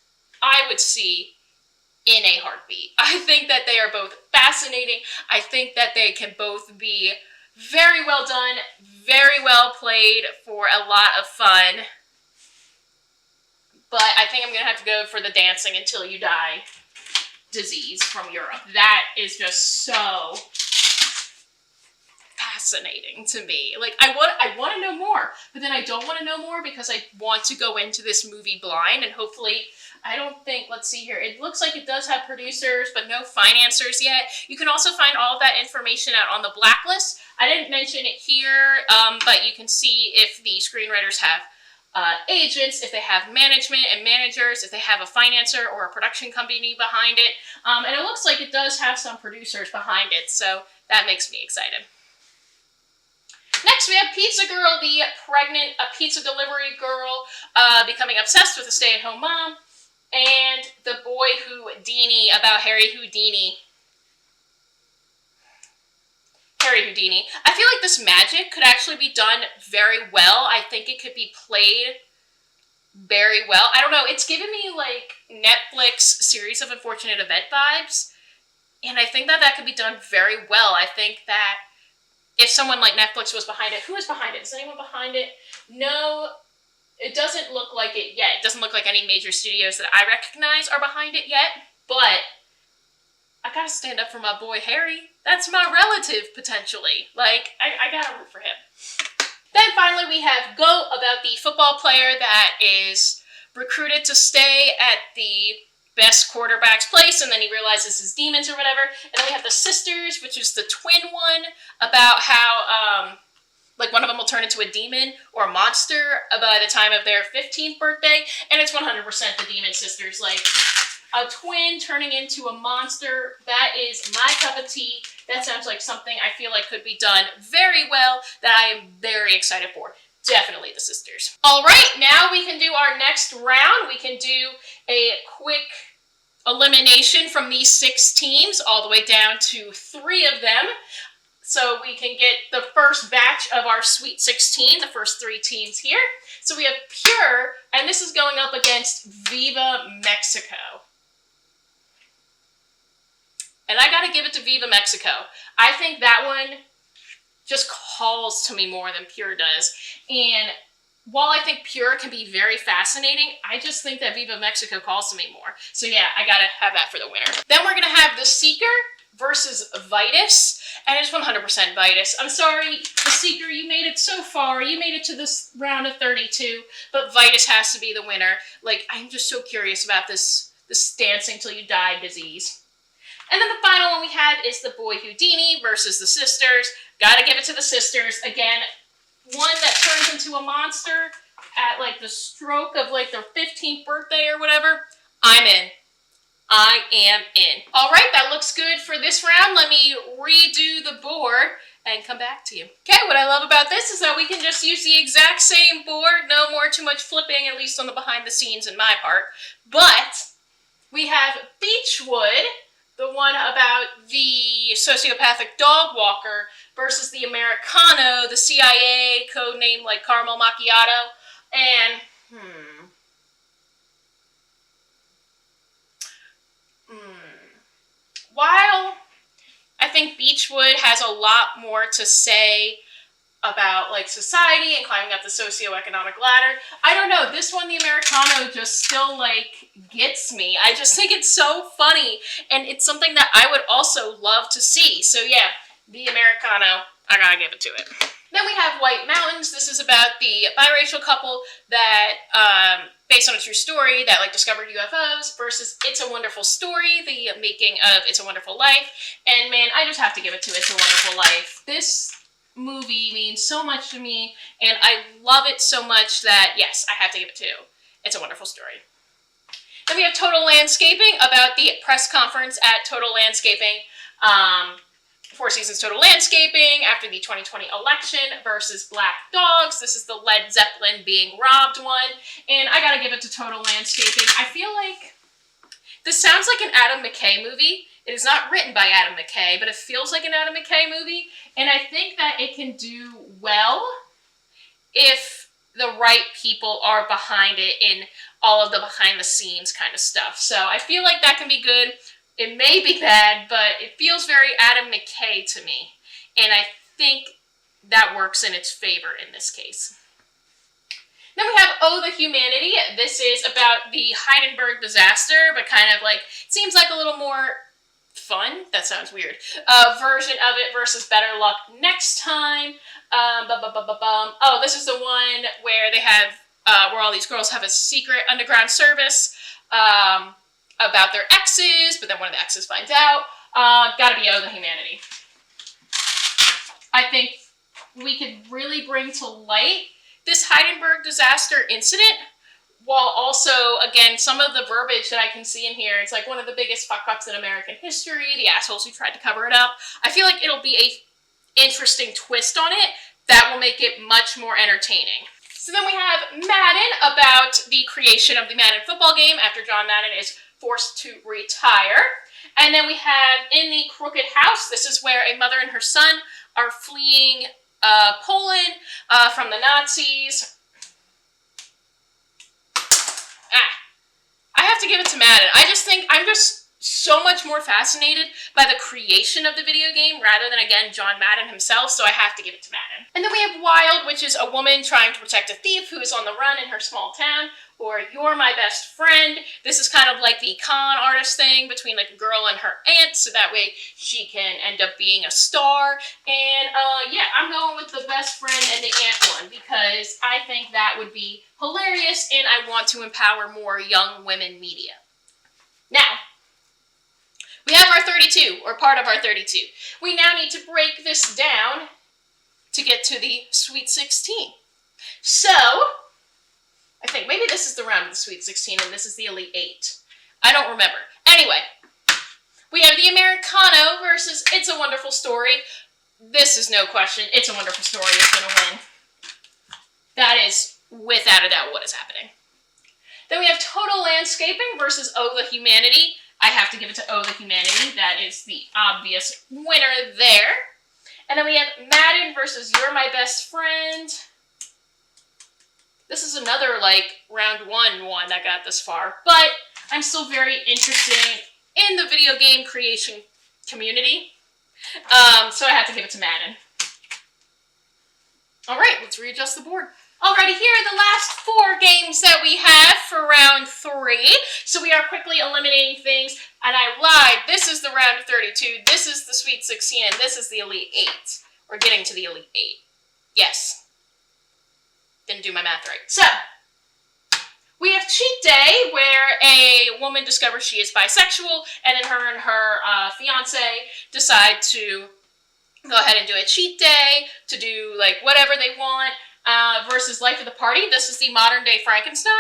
I would see in a heartbeat. I think that they are both fascinating. I think that they can both be very well done, very well played for a lot of fun. But I think I'm going to have to go for the Dancing Until You Die disease from Europe. That is just so fascinating to me. I want to know more, but then I don't want to know more because I want to go into this movie blind, and hopefully, I don't think, let's see here, it looks like it does have producers, but no financiers yet. You can also find all of that information out on the Blacklist. I didn't mention it here, but you can see if the screenwriters have agents, if they have management and managers, if they have a financer or a production company behind it. And it looks like it does have some producers behind it, so that makes me excited. Next, we have Pizza Girl, the pregnant pizza delivery girl becoming obsessed with a stay-at-home mom, and the Boy Houdini about Harry Houdini. I feel like this magic could actually be done very well. I think it could be played very well. I don't know, it's given me Netflix Series of Unfortunate Event vibes, and I think that that could be done very well. I think that if someone like Netflix was behind it, who is behind it? Is anyone behind it? No, it doesn't look like it yet. It doesn't look like any major studios that I recognize are behind it yet, but I gotta stand up for my boy Harry. That's my relative, potentially. Like, I gotta root for him. Then finally we have Go, about the football player that is recruited to stay at the best quarterback's place, and then he realizes his demons or whatever. And then we have the Sisters, which is the twin one, about how, like, one of them will turn into a demon or a monster by the time of their 15th birthday, and it's 100% the Demon Sisters. Like, a twin turning into a monster, that is my cup of tea. That sounds like something I feel like could be done very well, that I am very excited for. Definitely the Sisters. All right, now we can do our next round. We can do a quick elimination from these 6 teams, all the way down to 3 of them. So we can get the first batch of our Sweet 16, the first 3 teams here. So we have Pure, and this is going up against Viva Mexico. And I gotta give it to Viva Mexico. I think that one just calls to me more than Pure does. And while I think Pure can be very fascinating, I just think that Viva Mexico calls to me more. So yeah, I gotta have that for the winner. Then we're gonna have the Seeker versus Vitus, and it's 100% Vitus. I'm sorry, the Seeker, you made it so far. You made it to this round of 32, but Vitus has to be the winner. Like, I'm just so curious about this dancing till you die disease. And then the final one we had is the Boy Houdini versus the Sisters. Gotta give it to the Sisters. Again, one that turns into a monster at, like, the stroke of, like, their 15th birthday or whatever. I'm in. I am in. All right, that looks good for this round. Let me redo the board and come back to you. Okay, what I love about this is that we can just use the exact same board. No more too much flipping, at least on the behind the scenes in my part. But we have Beachwood, the one about the sociopathic dog walker, versus the Americano, the CIA, codename like Caramel Macchiato. And, while I think Beachwood has a lot more to say about, like, society and climbing up the socioeconomic ladder, I don't know, this one, the Americano, just still, like, gets me. I just think it's so funny, and it's something that I would also love to see. So yeah, the Americano, I gotta give it to it. Then we have White Mountains. This is about the biracial couple that, based on a true story, that, like, discovered UFOs, versus It's a Wonderful Story, the making of It's a Wonderful Life. And man, I just have to give it to It's a Wonderful Life. This movie means so much to me, and I love it so much that, yes, I have to give it to It's a Wonderful Story. Then we have Total Landscaping, about the press conference at Total Landscaping, 4 Seasons Total Landscaping after the 2020 election, versus Black Dogs. This is the Led Zeppelin being robbed one, and I gotta give it to Total Landscaping. I feel like this sounds like an Adam McKay movie. It is not written by Adam McKay, but it feels like an Adam McKay movie, and I think that it can do well if the right people are behind it in all of the behind-the-scenes kind of stuff. So I feel like that can be good. It may be bad, but it feels very Adam McKay to me, and I think that works in its favor in this case. Then we have Oh, the Humanity. This is about the Hindenburg disaster, but kind of like, seems like a little more fun, that sounds weird, version of it versus Better Luck Next Time. Oh, this is the one where they have, where all these girls have a secret underground service about their exes, but then one of the exes finds out. Gotta be Oh, the Humanity. I think we could really bring to light this Hindenburg disaster incident, while also, again, some of the verbiage that I can see in here, it's like one of the biggest fuck-ups in American history, the assholes who tried to cover it up. I feel like it'll be a interesting twist on it that will make it much more entertaining. So then we have Madden, about the creation of the Madden football game after John Madden is forced to retire. And then we have In the Crooked House. This is where a mother and her son are fleeing Poland from the Nazis. I have to give it to Madden. I just think, I'm just so much more fascinated by the creation of the video game rather than, again, John Madden himself, so I have to give it to Madden. And then we have Wild, which is a woman trying to protect a thief who is on the run in her small town, or You're My Best Friend. This is kind of like the con artist thing between like a girl and her aunt, so that way she can end up being a star. And yeah, I'm going with the best friend and the aunt one because I think that would be hilarious and I want to empower more young women media. Now, we have our 32, or part of our 32. We now need to break this down to get to the Sweet 16. So, I think maybe this is the round of the Sweet 16 and this is the Elite 8. I don't remember. Anyway, we have the Americano versus It's a Wonderful Story. This is no question. It's a Wonderful Story is going to win. That is, without a doubt, what is happening. Then we have Total Landscaping versus Oh the Humanity. I have to give it to Oh the Humanity. That is the obvious winner there. And then we have Madden versus You're My Best Friend. This is another, like, round one that got this far. But I'm still very interested in the video game creation community. So I have to give it to Madden. Alright, let's readjust the board. Alrighty, here are the last 4 games that we have for round 3. So we are quickly eliminating things. And I lied. This is the round of 32. This is the Sweet 16. And this is the Elite 8. We're getting to the Elite 8. Yes. Didn't do my math right. So, we have Cheat Day, where a woman discovers she is bisexual, and then her and her fiance decide to go ahead and do a cheat day, to do, like, whatever they want, versus Life of the Party. This is the modern-day Frankenstein,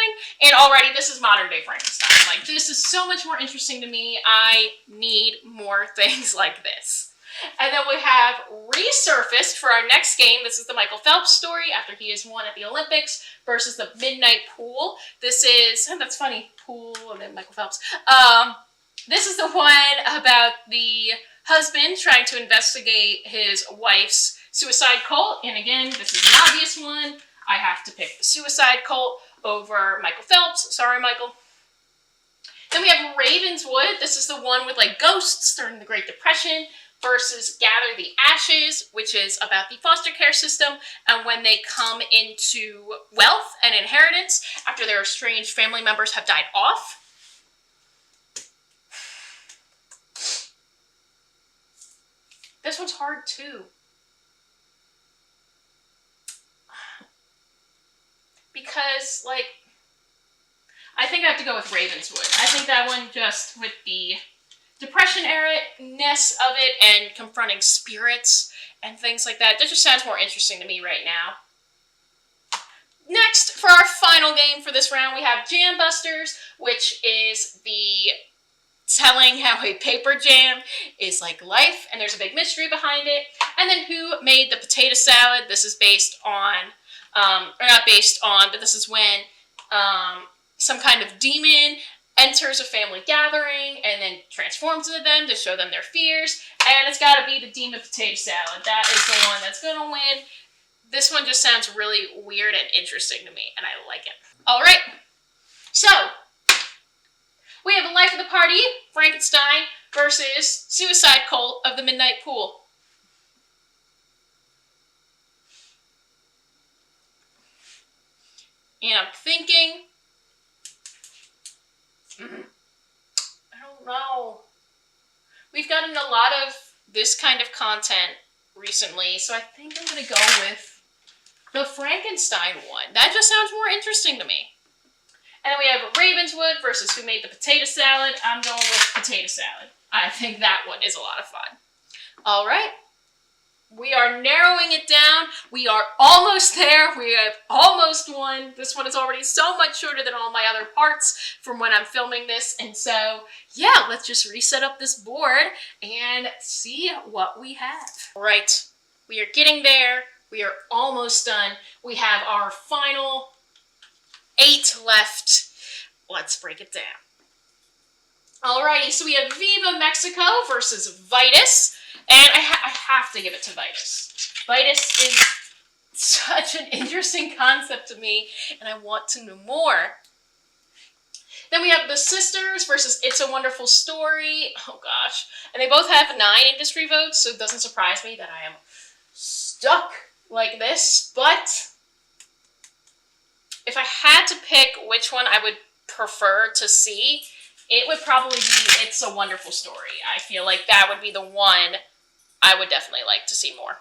and already this is modern-day Frankenstein. Like, this is so much more interesting to me. I need more things like this. And then we have Resurfaced for our next game. This is the Michael Phelps story after he has won at the Olympics versus the Midnight Pool. This is, that's funny, pool and then Michael Phelps. This is the one about the husband trying to investigate his wife's suicide cult. And again, this is an obvious one. I have to pick the suicide cult over Michael Phelps. Sorry, Michael. Then we have Ravenswood. This is the one with like ghosts during the Great Depression versus Gather the Ashes, which is about the foster care system and when they come into wealth and inheritance after their estranged family members have died off. This one's hard too. Because, like, I think I have to go with Ravenswood. I think that one just with the Depression era-ness of it and confronting spirits and things like that. That just sounds more interesting to me right now. Next, for our final game for this round, we have Jambusters, which is the telling how a paper jam is like life, and there's a big mystery behind it. And then Who Made the Potato Salad? This is based on, or not based on, but this is when some kind of demon enters a family gathering and then transforms into them to show them their fears. And it's got to be the Demon Potato Salad. That is the one that's going to win. This one just sounds really weird and interesting to me, and I like it. All right. So, we have Life of the Party, Frankenstein, versus Suicide Cult of the Midnight Pool. And I'm thinking, I don't know. We've gotten a lot of this kind of content recently, so I think I'm going to go with the Frankenstein one. That just sounds more interesting to me. And then we have Ravenswood versus Who Made the Potato Salad. I'm going with potato salad. I think that one is a lot of fun. All right. We are narrowing it down. We are almost there. We have almost won. This one is already so much shorter than all my other parts from when I'm filming this. And so, yeah, let's just reset up this board and see what we have. All right. We are getting there. We are almost done. We have our final 8 left. Let's break it down. Alrighty, so we have Viva Mexico versus Vitus. And I have to give it to Vitus. Vitus is such an interesting concept to me, and I want to know more. Then we have The Sisters versus It's a Wonderful Story. Oh gosh. And they both have 9 industry votes, so it doesn't surprise me that I am stuck like this. But if I had to pick which one I would prefer to see, it would probably be It's a Wonderful Story. I feel like that would be the one I would definitely like to see more.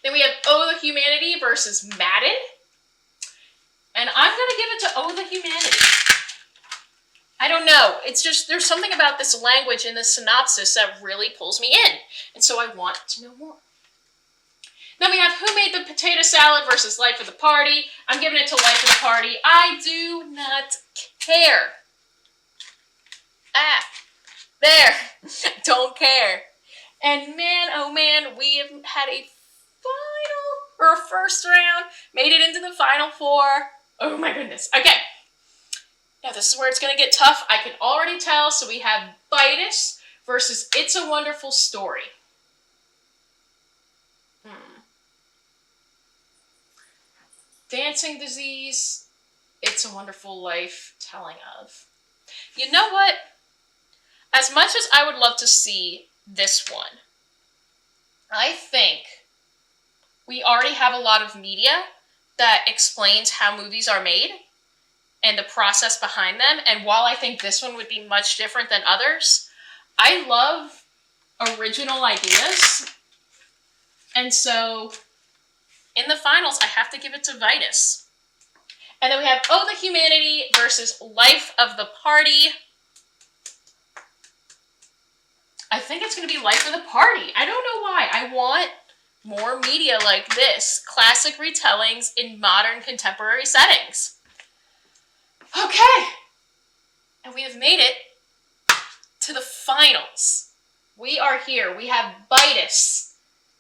Then we have Oh the Humanity versus Madden. And I'm going to give it to Oh the Humanity. I don't know. It's just, there's something about this language in this synopsis that really pulls me in. And so I want to know more. Then we have Who Made the Potato Salad versus Life of the Party. I'm giving it to Life of the Party. I do not care. There. Don't care. And man, oh man, we have had a first round, made it into the final 4. Oh my goodness. Okay. Now this is where it's going to get tough. I can already tell. So we have Vitus versus It's a Wonderful Story. Dancing Disease, It's a Wonderful Life, telling of. You know what? As much as I would love to see this one, I think we already have a lot of media that explains how movies are made and the process behind them. And while I think this one would be much different than others, I love original ideas. And so in the finals, I have to give it to Vitus. And then we have Oh the Humanity versus Life of the Party. I think it's going to be Life of the Party. I don't know why. I want more media like this. Classic retellings in modern contemporary settings. Okay. And we have made it to the finals. We are here. We have Vitus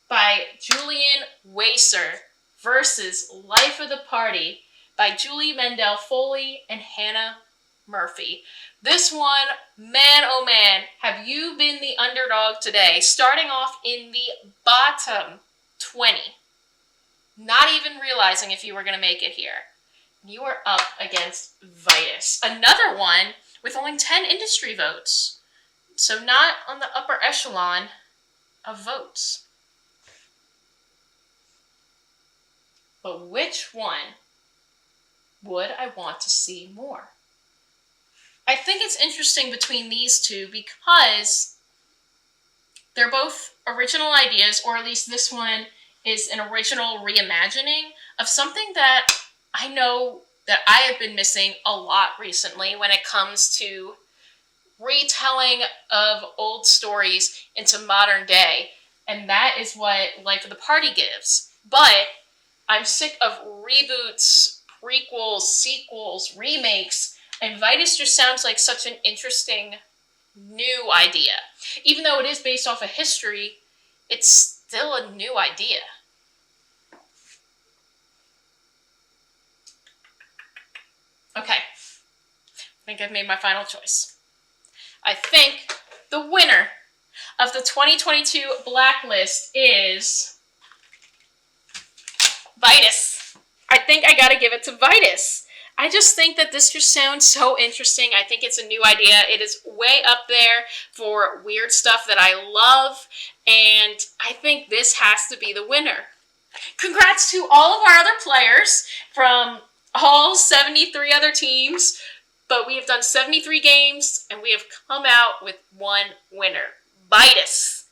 by Julian Wacer versus Life of the Party by Julie Mendel Foley and Hannah Murphy. This one, man oh man, have you been the underdog today? Starting off in the bottom 20. Not even realizing if you were going to make it here. You are up against Vitus. Another one with only 10 industry votes. So not on the upper echelon of votes. But which one would I want to see more? I think it's interesting between these two because they're both original ideas, or at least this one is an original reimagining of something that I know that I have been missing a lot recently when it comes to retelling of old stories into modern day. And that is what Life of the Party gives. But I'm sick of reboots, prequels, sequels, remakes, and Vitus just sounds like such an interesting new idea. Even though it is based off of history, it's still a new idea. Okay, I think I've made my final choice. I think the winner of the 2022 Blacklist is Vitus. I think I gotta give it to Vitus. I just think that this just sounds so interesting. I think it's a new idea. It is way up there for weird stuff that I love, and I think this has to be the winner. Congrats to all of our other players from all 73 other teams, but we have done 73 games, and we have come out with one winner, Vitus.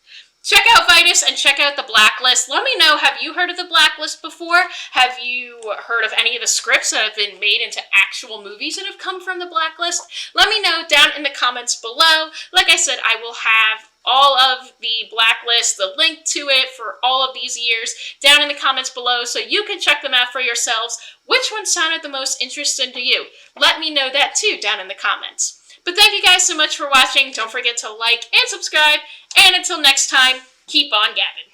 Check out Vitus and check out the Blacklist. Let me know, have you heard of the Blacklist before? Have you heard of any of the scripts that have been made into actual movies that have come from the Blacklist? Let me know down in the comments below. Like I said, I will have all of the Blacklist, the link to it for all of these years down in the comments below so you can check them out for yourselves. Which one sounded the most interesting to you? Let me know that too down in the comments. But thank you guys so much for watching. Don't forget to like and subscribe. And until next time, keep on gabbing.